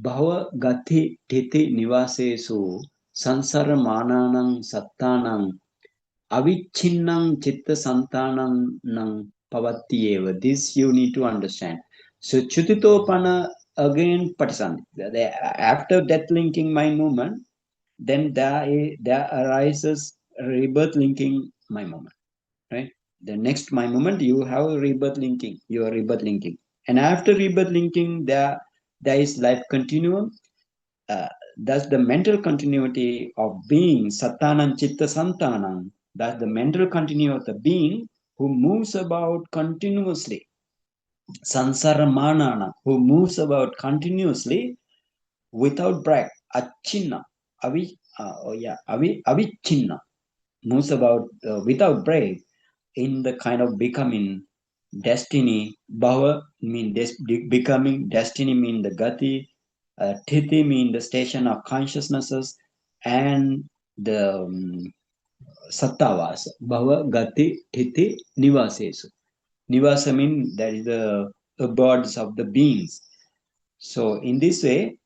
bhava gati titi nivasesu sansara mananam sattanam avichinnam chitta santanam nang pavattiyeva. This you need to understand. So chutitopana again patisandhi. After death linking mind movement, then there arises rebirth linking mind movement, right? The next mind movement you have rebirth linking, your rebirth linking, and after rebirth linking there is life continuum. That's the mental continuity of being sattanam chitta santanam. That's the mental continuity of the being who moves about continuously. Sansara manana, who moves about continuously without break. Achinna, avichinna, moves about without break in the kind of becoming destiny. Bhava mean becoming, destiny mean the gati, Thiti mean the station of consciousnesses, and the sattavas. Bhava, Gati, Thiti, Nivasesu. Nivasa mean that is the abodes of the beings. So in this way,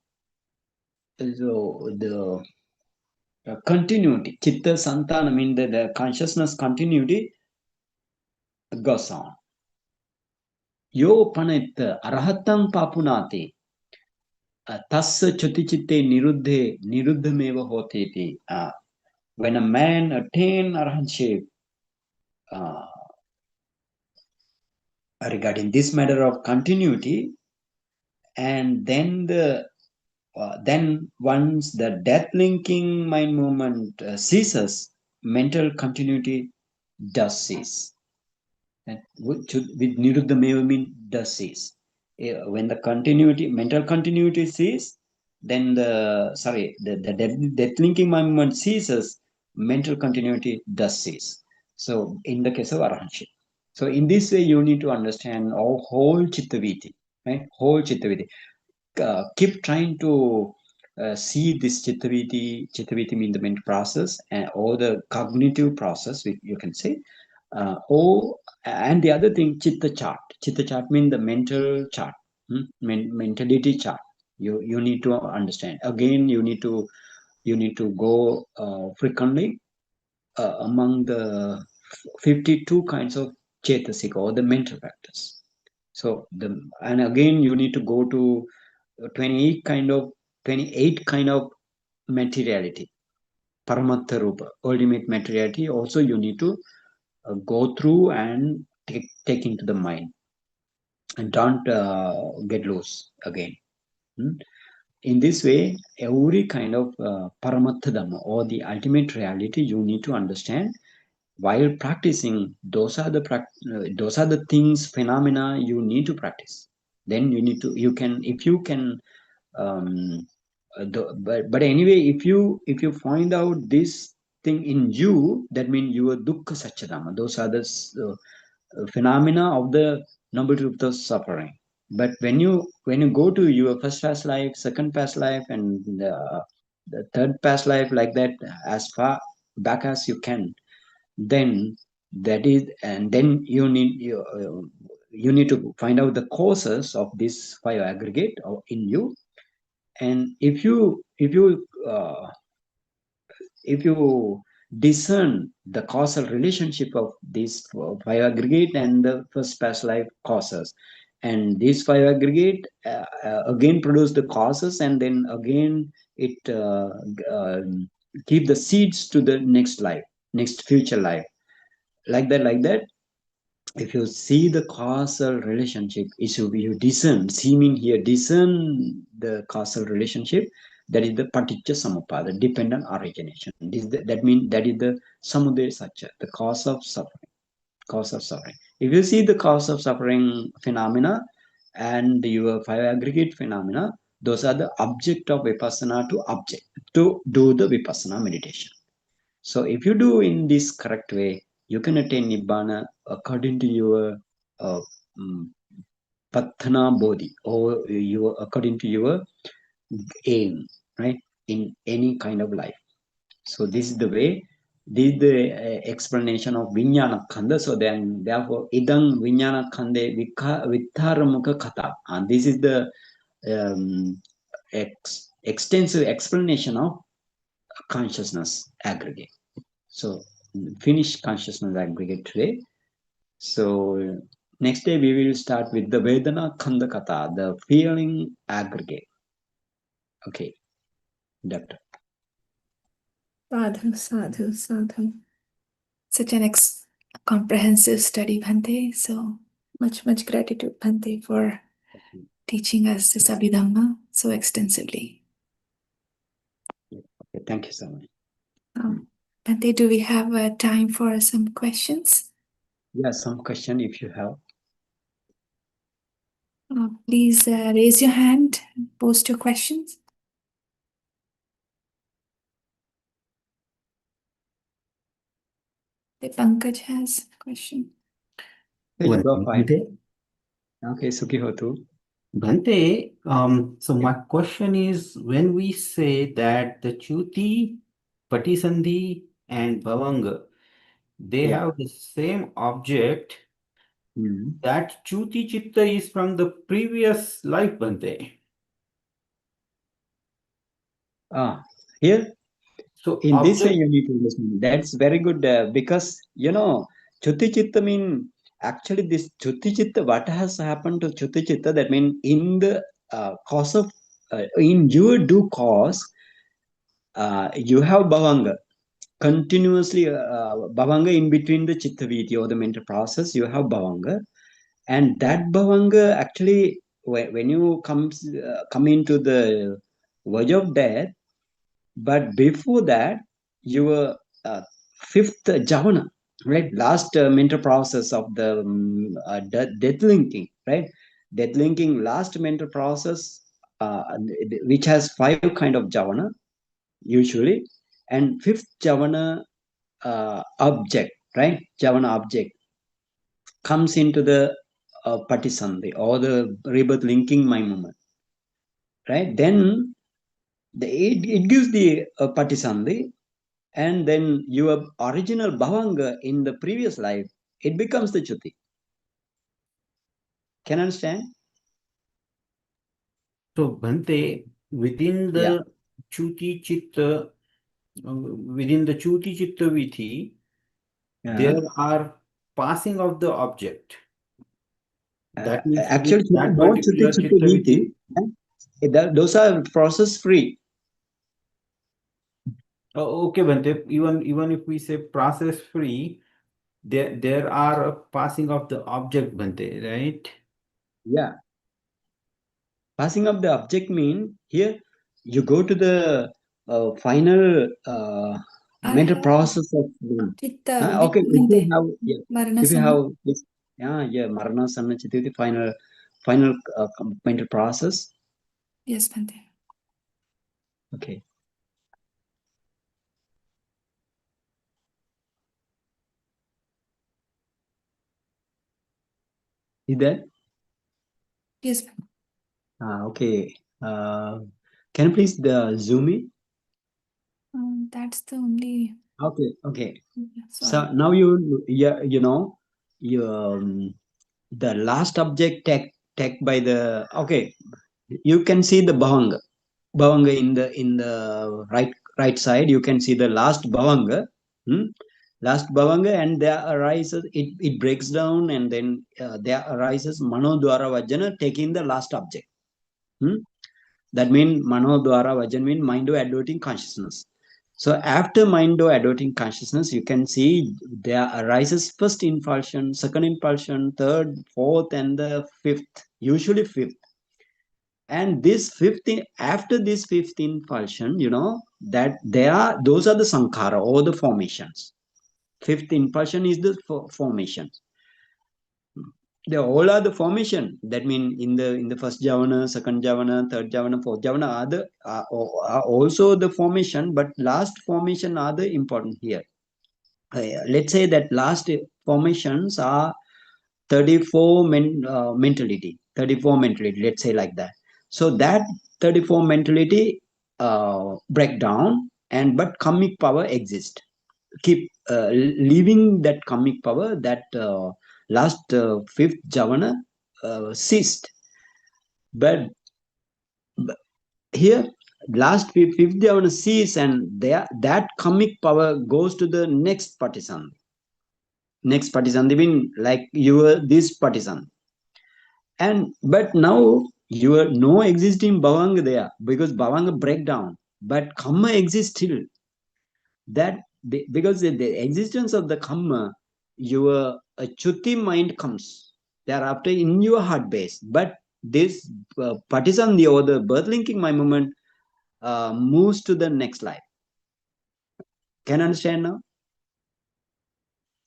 so the continuity, Chitta Santana mean the consciousness continuity goes on. Yo panit arahatam papunate. Tassa chutichitte niruddhameva hoteti. When a man attain arahantship, regarding this matter of continuity, and then once the death linking mind movement ceases, mental continuity does cease. And with niruddhameva mean does cease. When the mental continuity ceases, then the death linking mind movement ceases, mental continuity does cease. So in the case of arahantship. So in this way, you need to understand our whole chittaviti, right? Whole chittaviti. Keep trying to see this chittaviti. Chittaviti means the mental process or the cognitive process, you can say. And the other thing, chitta chart. Chitta chart means the mental chart, mentality chart. You need to understand. Again, you need to go frequently among the 52 kinds of chetasika or the mental factors. So and again you need to go to 28 kind of materiality, paramattha rupa, ultimate materiality. Also you need to go through and take into the mind, and don't get loose again. In this way, every kind of paramattha dhamma or the ultimate reality you need to understand while practicing. Those are the things, phenomena you need to practice. Then you can if you can but anyway, if you find out this thing in you, that means you are dukkha satchadama. Those are the phenomena of the noble truth of suffering. But when you go to your first past life, second past life, and the third past life, like that, as far back as you can, then that is, and then you need to find out the causes of this fire aggregate in you. And if you discern the causal relationship of this fire aggregate and the first past life causes, and this fire aggregate again produce the causes, and then again it keep the seeds to the next life, next future life, like that. If you see the causal relationship, if you discern, seeming here, discern the causal relationship, that is the paticca samuppada, dependent origination. That means that is the samudaya satya, the cause of suffering. Cause of suffering. If you see the cause of suffering phenomena and your five aggregate phenomena, those are the object of vipassana to do the vipassana meditation. So if you do in this correct way, you can attain nibbana according to your uh, um, patthana bodhi, or according to your aim, right? In any kind of life. So this is the way. This is the explanation of Viññāṇakkhandha. So then, therefore, idang Viññāṇakkhandhe vitharamukha katha. And this is the um, extensive explanation of consciousness aggregate. So finish consciousness aggregate today. So next day we will start with the Viññāṇakkhandhakathā, the feeling aggregate. Okay, Doctor. Sadhu, sadhu, sadhu. Such an comprehensive study, Bhante. So much gratitude, Bhante, for teaching us this Abhidhamma so extensively. Okay, thank you so much. Bhante, do we have time for some questions? Yeah, some question if you have. Please raise your hand and post your questions. The Pankaj has a question. Hey, you go fine. Okay, Sukhi Hotu. Bhante, so my question is, when we say that the Chuti, Patisandhi, and Bhavanga, they have the same object, that Chuti Chitta is from the previous life, Bhante. Here, so in this way you need to listen. That's very good because, Chuti Chitta mean, actually this Chuti Chitta, what has happened to Chuti Chitta, that means in the cause of, in your due cause, you have Bhavanga. Continuously bhavanga in between the chitta viti or the mental process, you have bhavanga, and that bhavanga actually when you come into the verge of death, but before that your fifth javana, right, last mental process of the death linking, right, death linking last mental process, which has five kind of javana usually, and fifth javana object, right? Javana object comes into the patisandhi or the rebirth linking mind moment, right? Then it gives the patisandhi, and then your original bhavanga in the previous life, it becomes the chuti. Can you understand? So, Bhante, within the Chuti Chitta, within the Chuti Chitta Vithi, there are passing of the object. That means Actually, within that no particular chuti Chitta Vithi. those are process free. Oh, okay, Bhante. Even if we say process free, there are a passing of the object, Bhante, right? Yeah. Passing of the object mean here you go to the final mental process of okay, if you have this, marana sanachiti, the final mental process. Yes, Bhante. Okay. Is there? Yes. Okay. Can you please zoom in? That's the only. Okay. Okay. Sorry. So now you know you the last object tag by the okay. You can see the bhavanga in the right side. You can see the last bhavanga. Last bhavanga, and there arises it breaks down, and then there arises mano dwara vajana taking the last object. That means mano dwara vajana means mind adverting consciousness. So after mind adverting consciousness, you can see there arises first impulsion, second impulsion, third, fourth, and the fifth. Usually fifth. And this after this fifth impulsion, that those are the sankhara or the formations. Fifth impulsion is the formations. They all are the formation. That means in the first javana, second javana, third javana, fourth javana are also the formation, but last formation are the important here. Let's say that last formations are 34 mentality, 34 mentality, let's say like that. So that 34 mentality breakdown, but karmic power exists. Keep leaving that karmic power, that last fifth javana ceased. But here, last fifth javana ceased, and that karmic power goes to the next partisan. Next partisan, mean like you were this partisan. But now you are no existing bhavanga there because bhavanga break down, but karma exists still. Because the existence of the karma, your chuti mind comes thereafter in your heart base. But this partisan, or the birth linking my moment, moves to the next life. Can you understand now?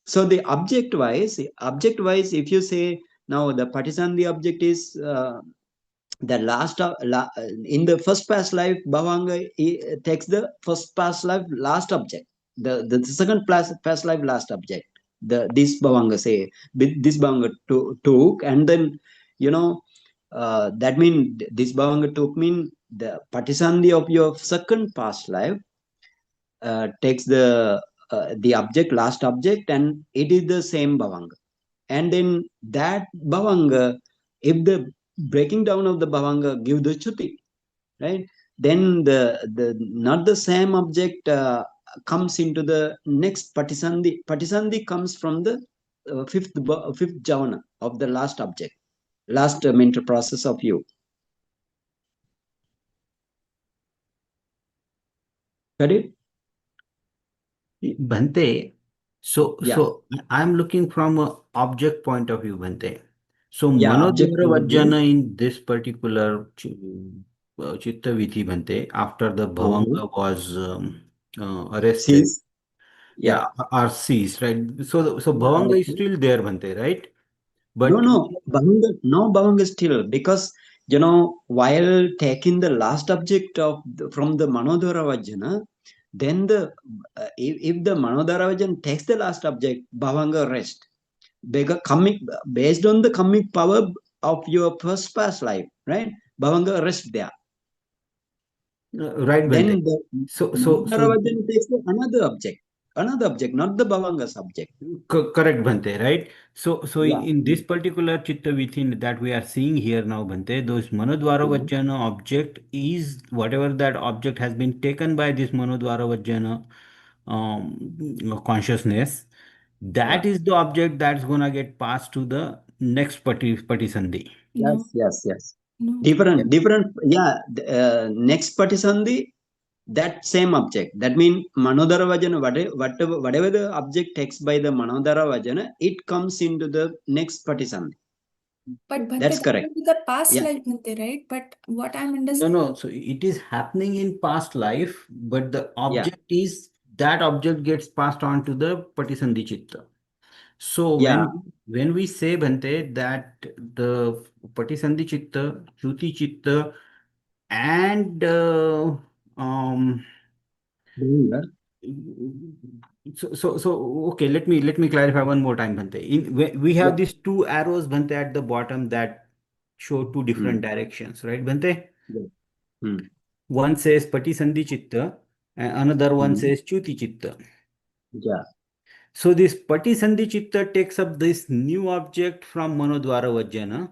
So the object wise, if you say now the partisan, the object is the in the first past life, bhavanga takes the first past life last object, the second past life last object, this bhavanga this bhavanga took, and then that means this bhavanga took mean the patisandhi of your second past life takes the object, last object, and it is the same bhavanga. And then that bhavanga, if the breaking down of the bhavanga give the chuti, right, then the not the same object comes into the next patisandhi comes from the fifth javana of the last object, last mental process of you. Got it? Bhante, so Yeah. so I'm looking from a object point of view, Bhante. So Yeah, object Manodhara point of view. Vajjana in this particular Chitta Vithi, Bhante, after the Bhavanga was arrested, Sees. Yeah. or seized, right? So Bhavanga is Okay. still there, Bhante, right? No, But no, Bhavanga still, because while taking the last object from the Manodhara Vajjana, then if the Manodhara Vajjana takes the last object, Bhavanga rest. Based on the karmic power of your first past life, right? Bhavanga rest there. right, Bhante. Then the Manodhara Vajjana takes another object, not the Bhavanga subject. Correct, Bhante, right? So Yeah. in this particular Chitta Vithin that we are seeing here now, Bhante, those Manodvara Vajjana object is whatever that object has been taken by this Manodvara Vajjana consciousness, that Yeah. is the object that's gonna get passed to the next Patisandhi. No. Yes. No. Different. Yeah. Next Patisandhi, that same object. That means Manodhara Vajana, whatever the object takes by the Manodhara Vajana, it comes into the next Patisandhi. But Bhante, That's that correct. will be the past Yeah. life, Bhante, right? But what I'm No, understanding. no. So it is happening in past life, but the Yeah. object is that object gets passed on to the Patisandhi Chitta. So Yeah. when we say, Bhante, that the Patisandhi Chitta, Shruti Chitta, and Bhavanga. Okay, let me clarify one more time, Bhante. We have these two arrows, Bhante, at the bottom that show two different directions, right, Bhante? Yeah. Hmm. One says Patisandhi Chitta and another one says Chuti Chitta. Yeah. So this Patisandhi Chitta takes up this new object from Manodwara Vajjana,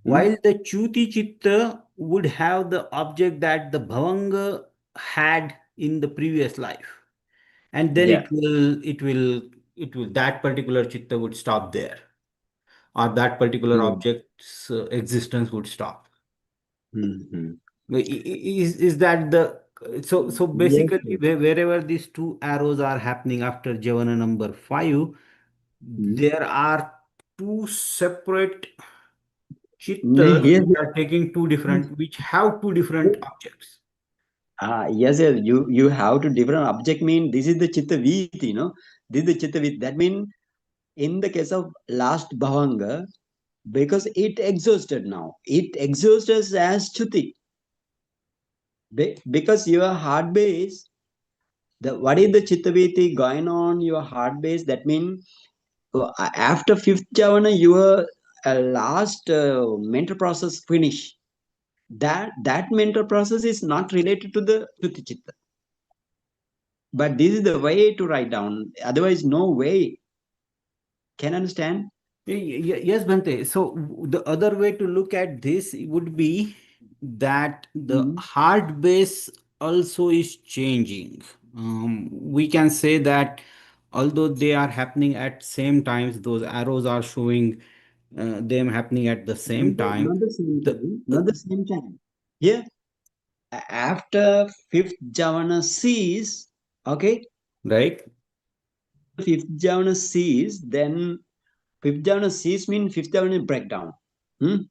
while the Chuti Chitta would have the object that the Bhavanga had in the previous life. And then Yeah. that particular chitta would stop there, or that particular Yeah. object's existence would stop. Hmm. Is that the so Yes. basically Yes. wherever these two arrows are happening after Javana number 5, Hmm. there are two separate chittas Yes. which are taking two different, which have two different objects. Yes, yes. You have to different object mean this is the chitta viti, this is the chitta viti. That mean in the case of last bhavanga, because it exhausted now, it exhausts as chuti. Because your heart base, what is the chitta viti going on your heart base? That means after fifth javana, your last mental process finish. That mental process is not related to the chuti chitta. But this is the way to write down. Otherwise, no way. Can understand? Yes, Bhante. So the other way to look at this would be that the Mhm. heart base also is changing. We can say that although they are happening at same times, those arrows are showing them happening at the same time. Not the same The, time. Not the same time. Here, after fifth javana cease, okay, right? fifth javana cease, then fifth javana cease means fifth javana breakdown. Hmm?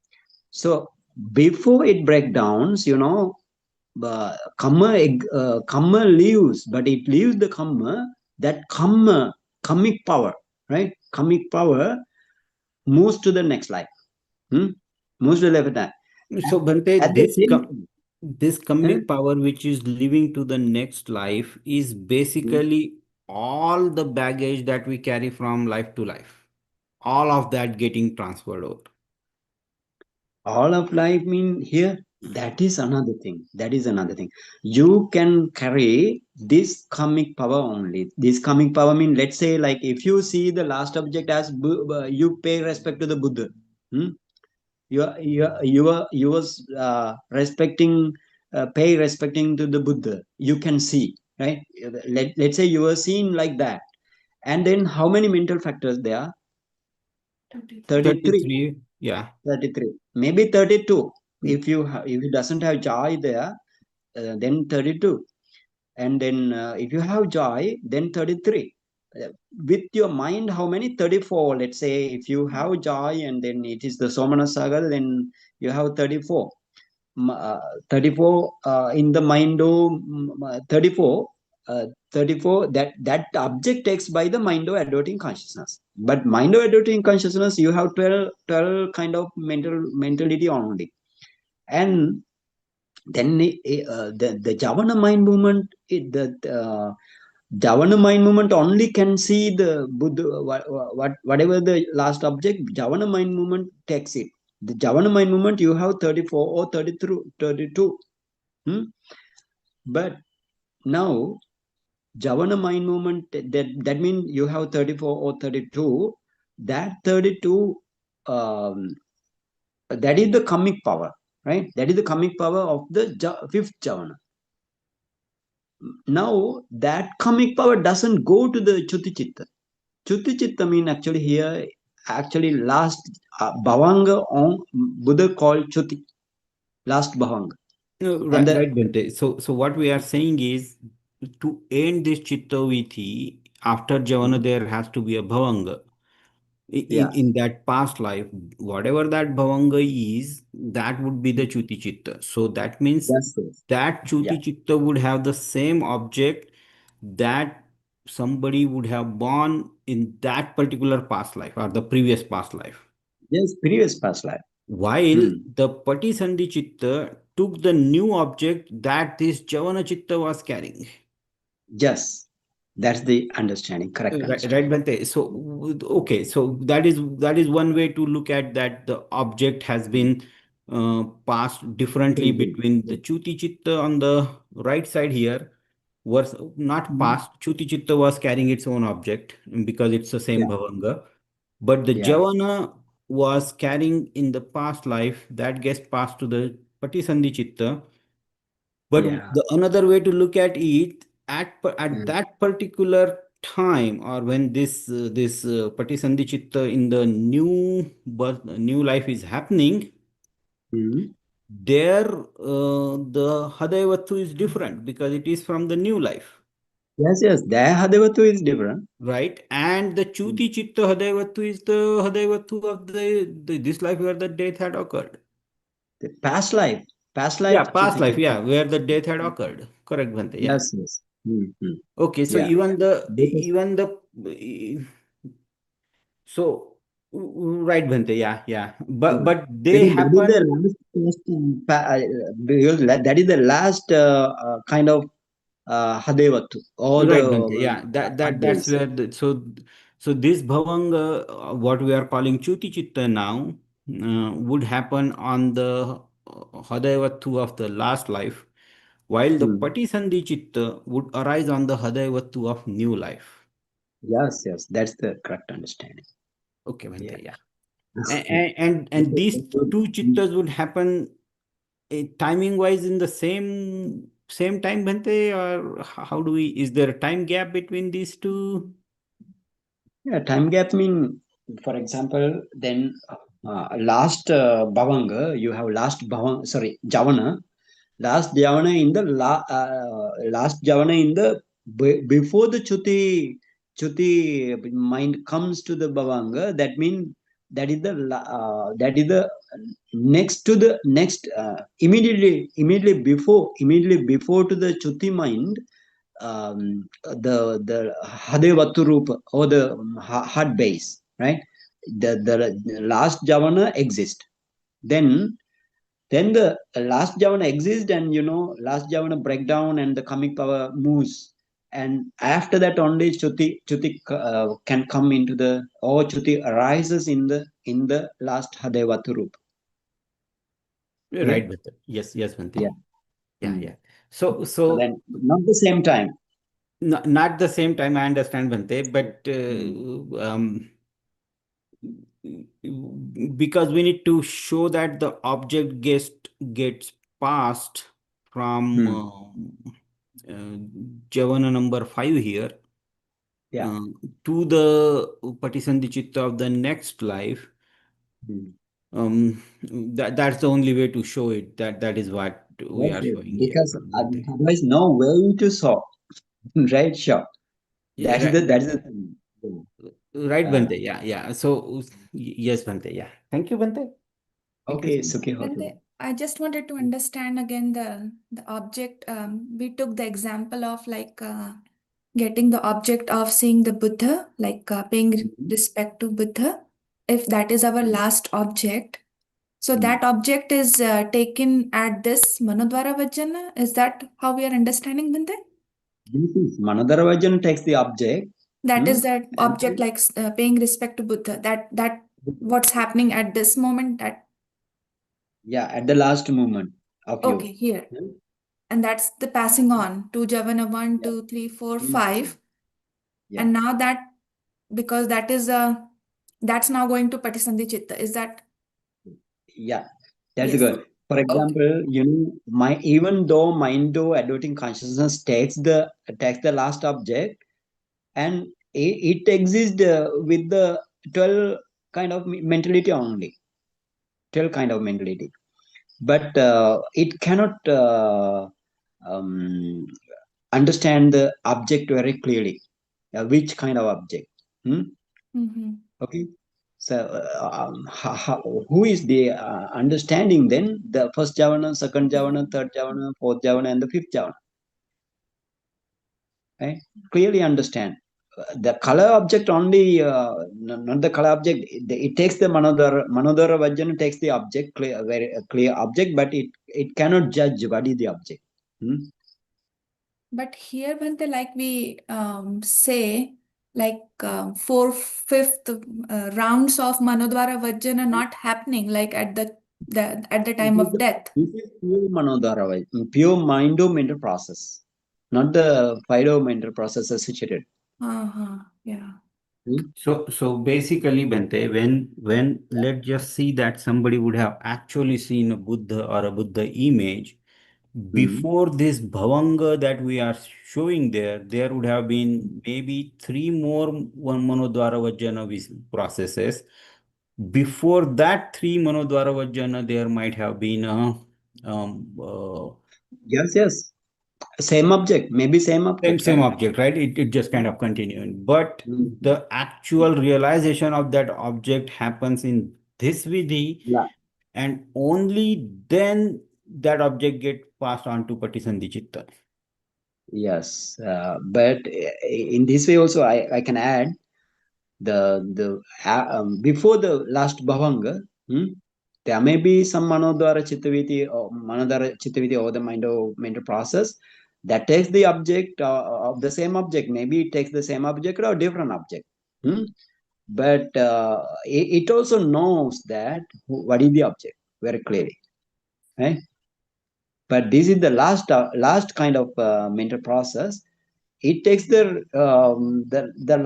So before it breakdowns, karma leaves, but it leaves the karma, that karma, karmic power, right? Karmic power moves to the next life. Hmm? Moves to the lifetime. So Bhante, At the same time, this huh? karmic power which is living to the next life is basically all the baggage that we carry from life to life, all of that getting transferred over. All of life mean here, that is another thing. That is another thing. You can carry this karmic power only. This karmic power mean, let's say, like if you see the last object as you pay respect to the Buddha. Hmm? You was respecting pay respecting to the Buddha, you can see, right? Let's say you were seen like that, and then how many mental factors there are? 33. 33, yeah. 33, maybe 32. Mm. If you doesn't have joy there, then 32. And then if you have joy, then 33. With your mind, how many? 34. Let's say if you have joy and then it is the somana saga, then you have 34. 34 in the mind, 34, 34, that object takes by the mind of adverting consciousness. But mind of adverting consciousness, you have 12 kind of mentality only. And then the Javana mind movement, Javana mind movement only can see the Buddha, whatever the last object, Javana mind movement takes it. The Javana mind movement, you have 34 or 33, 32. Hmm? But now, Javana mind movement, that means you have 34 or 32. That 32, um, that is the karmic power, right? That is the karmic power of the fifth Javana. Now, that karmic power doesn't go to the Chuti Chitta. Chuti Chitta mean actually here, actually last Bhavanga on Buddha called Chuti, last Bhavanga. And Right, the, right, Bhante. So what we are saying is to end this chitta vithi, after Javana, there has to be a bhavanga. yeah, In that past life, whatever that bhavanga is, that would be the chuti chitta. So that means yes, yes. that Yeah, chuti chitta would have the same object that somebody would have born in that particular past life or the previous past life. yes, previous past life. While Hmm. the patisandhi chitta took the new object that this javana chitta was carrying. Yes, that's the understanding, correct Right, understanding. Bhante. So, okay, so that is one way to look at that. The object has been passed differently between the Chuti Chitta on the right side here was not Mhm. passed. Chuti Chitta was carrying its own object because it's the same Yeah, Bhavanga, but the yeah, Javana was carrying in the past life that gets passed to the Patisandhi Chitta. But yeah. the another way to look at it at Mm. that particular time, or when this Patisandhi Chitta in the new birth, new life is happening, Mhm. there the Hadayavatu is different because it is from the new life, Yes, yes, their Hadavatu is different. right? And the Mm. Chuti Chitta Hadayavatu is the Hadayavatu of the this life where the death had occurred. The past Yeah, life past Chuti life, Chitta. yeah, where the death had occurred. Correct, Bhante, yeah. Yes, yes. Mm-hmm. Okay, so Yeah. so right, Bhante, yeah, yeah. But Yeah. but they That is the happen. last question, because that is the last kind of Hadevatu, all the Right, Bhante, yeah. That's days. where so this Bhavanga, what we are calling Chuti Chitta now, would happen on the Hadayavatu of the last life, while the Hmm. Patisandhi Chitta would arise on the Hadayavatu of new life. Yes, yes, that's the correct understanding. Okay, Yeah. Bhante, yeah. Okay, And these that's good. two Mm. chittas would happen timing wise in the same time, Bhante, or how do we, is there a time gap between these two? Yeah, time gap mean, for example, then last Bhavanga, you have last Bhavanga, sorry, Javana. Last Javana in the before the Chuti mind comes to the Bhavanga. That means that is the next to the next immediately before to the Chuti mind, the Hadevatu Rupa or the heart base, right? The last Javana exists. Then the last Javana exists, and last Javana breakdown and the kamic power moves. And after that only Chuti can come into the, or Chuti arises in the last Hadevatu Rupa. Right, Correct? Bhante. Yes, Yeah. Bhante. Yeah, Mm. yeah. So, So then not the same time. not the same time, I understand, Bhante, but Mm. because we need to show that the object gets passed from Mm. uh, Javana number 5 here Yeah. uh, to the Patisandhi Chitta of the next life. Mm. That's the only way to show it. That is what we Yes, are yes. showing here, Because Bhante. otherwise no way to solve. Right? Sure. Yeah, That's the thing. right, Uh, Bhante. Yeah, yeah. So yes, Bhante. Yeah. Thank you, Bhante. Thank you okay, so much. Suki And Hotu. I just wanted to understand again the object. We took the example of like getting the object of seeing the Buddha, like paying Mhm. respect to Buddha. If that is our last object, so Mm. that object is taken at this Manodvara Vajana. Is that how we are understanding Binde? This is Manodharavajan takes the object. That is that And object like paying respect to Buddha. That what's happening at this moment. That yeah, at the last moment of you. okay here. Hmm? And that's the passing on to Javana 1, Yeah. 2, 3, 4, Mm. 5. Yeah. And now that because that is that's now going to Patisandhi Chitta. Is that Yeah. That's yes? good. For Okay. example, my even though mind-o adverting consciousness takes the last object, and it exists with the 12 kind of mentality only. 12 kind of mentality. But it cannot um, understand the object very clearly. Which kind of object? Hmm? Mm-hmm. Okay. So, who is the understanding then? The first Javana, second Javana, third Javana, fourth Javana, and the fifth Javana. Right? Clearly understand. The color object only, not the color object. It takes the Manodara Vajjana takes the object, very clear object, but it cannot judge what is the object. Hmm? But here, Bhante, like we say, like 4/5 rounds of Manodwara Vajjan are not happening, like at the time of death. This is pure Manodhara, pure mind-mental process, not the Fido-mental process associated. Yeah. So basically, Bente, when let's just see that somebody would have actually seen a Buddha or a Buddha image, before this bhavanga that we are showing there would have been maybe three more one Manodwara Vajjana processes. Before that three Manodwara Vajjana, there might have been a Yes. Same object, maybe same object, same right? object, right? It just kind of continuing. But Mm. the actual realization of that object happens in this vidhi, Yeah. and only then that object get passed on to Patisandhi Chitta. Yes, but in this way also I can add before the last bhavanga, there may be some manodhara chittaviti or manodhara chittaviti or the mental process that takes the object of the same object. Maybe it takes the same object or different object. But it also knows that what is the object very clearly, right? But this is the last kind of mental process. It takes the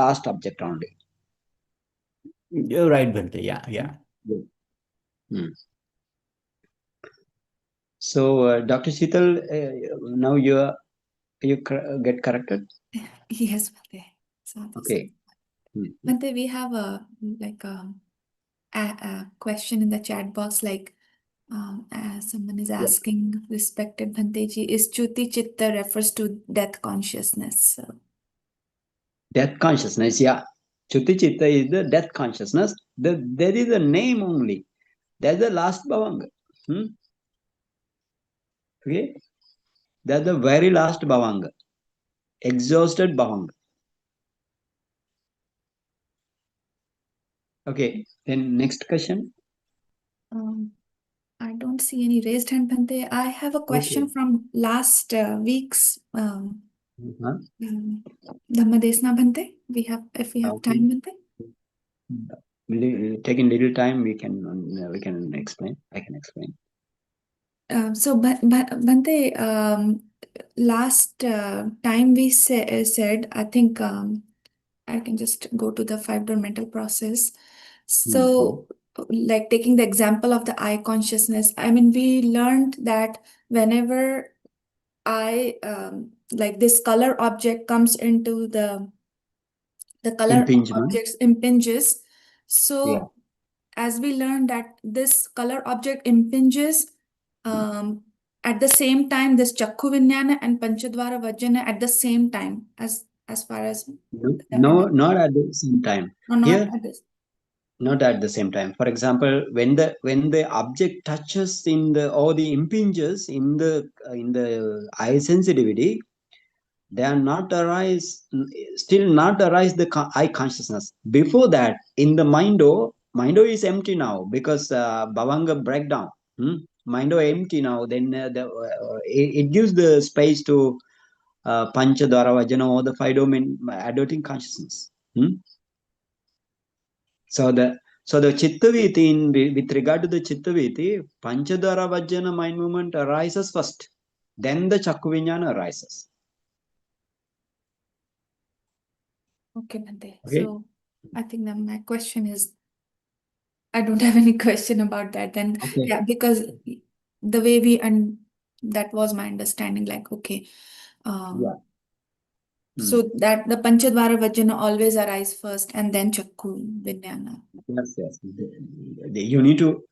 last object only. You're right, Bhante. Yeah. Hmm. So, Dr. Sheetal, now you get corrected. Yes, Bhante. So Okay. Bhante, we have a question in the chat box, like someone is Yeah. asking, respected Bhanteji, is Chuti Chitta refers to death consciousness? So, Death consciousness, yeah. Chuti Chitta is the death consciousness. There is a name only. That's the last bhavanga. Okay. That's the very last bhavanga. Exhausted bhavanga. Okay. Then next question. I don't see any raised hand, Bhante. I have a question from last week's Dhammadesna, Bhante. If we have time, Bhante. Taking little time, we can explain. I can explain. So, Bhante, last time we said, I think I can just go to the 5-door mental process. So, like taking the example of the eye consciousness, I mean, we learned that whenever like this color object comes into the color Impingement. objects impinges. So, Yeah. as we learned that this color object impinges at the same time, this Chakku Viññāṇa and Panchadvara Vajjana at the same time, as far as No, not at the same time. no, not Here, at this. not at the same time. For example, when the object touches in the or the impinges in the eye sensitivity, they are not arise still not arise the eye consciousness. Before that, in the mindo is empty now because bhavanga breakdown. Mindo empty now. Then it gives the space to pancha dwara vajana or the five domain adverting consciousness. So the chittaviti with regard to the chittaviti, panchadhara vajjana mind movement arises first, then the chakku viññāṇa arises. Okay, Bhante. Okay. So I think that my question is, I don't have any question about that. Then Okay. yeah, because the way we and that was my understanding. Like okay, Yeah. so that the Panchadvara Vajjana always arise first and then Chakku Viññāṇa. Yes. You need to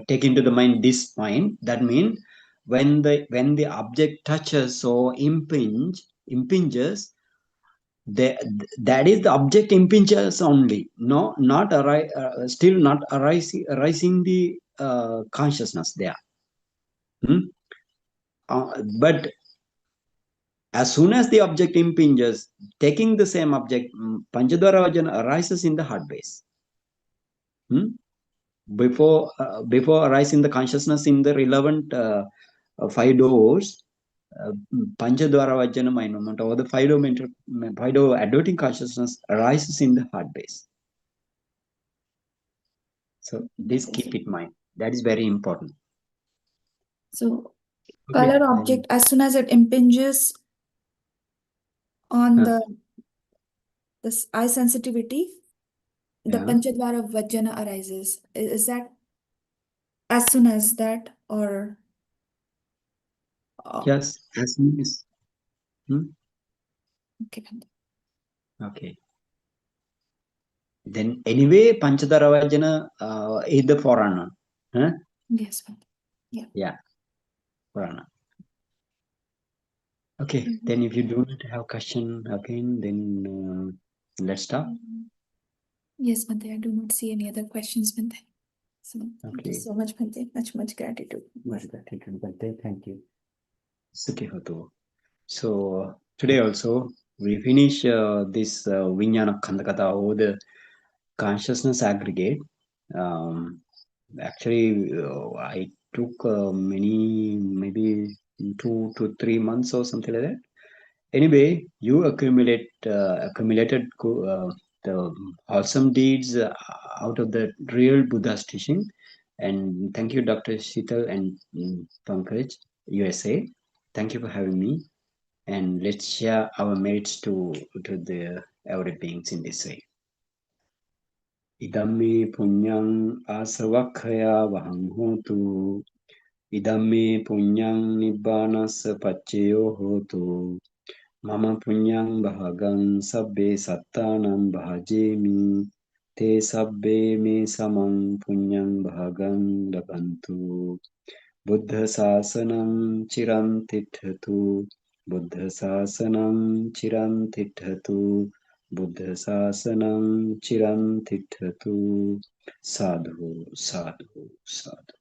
take into the mind this point. That means when the object touches or impinges, that is the object impinges only. No, not still not arising the consciousness there. But as soon as the object impinges, taking the same object, Panchadvara Vajjana arises in the heart base. Before arising the consciousness in the relevant 5 doors, Panchadwara Vajjana mind movement or the Fido adverting consciousness arises in the heart base. So this keep it in mind. That is very important. So Okay, color object, as soon as it impinges on this eye sensitivity, the Yeah. Panchadwara Vajjana arises. Is that as soon as that, or Yes, as soon as. okay, Bhante. Okay. Then anyway, Panchadara Vajjana is the forerunner. Huh? Yes, Bhante. Yeah, forerunner. Okay, then if you do not have question again, then let's start. Yes, Bhante, I do not see any other questions, Bhante. So thank you Okay. so much, Bhante. Much gratitude. Much gratitude, Bhante. Thank you. Sukhi Hotu. So today also we finish this Viññāṇakkhandhakathā or the consciousness aggregate. Actually, I took maybe 2 to 3 months or something like that. Anyway, you accumulated the awesome deeds out of the real Buddha's teaching. And thank you, Dr. Sheetal and Pankaj, USA. Thank you for having me. And let's share our merits to the every beings in this way. Idammi punyang asavakhaya vaham hotu. Idammi punyang nibbanasa paccayo hotu. Mama punyang bhagang sabbe sattanam bhajemi. Te sabbe me samang punyang bhagang dabantu. Buddha sasanam chiram tithatu. Buddha sasanam chiram tithatu. Buddha sasanam chiram tithatu. Sadhu, sadhu, sadhu.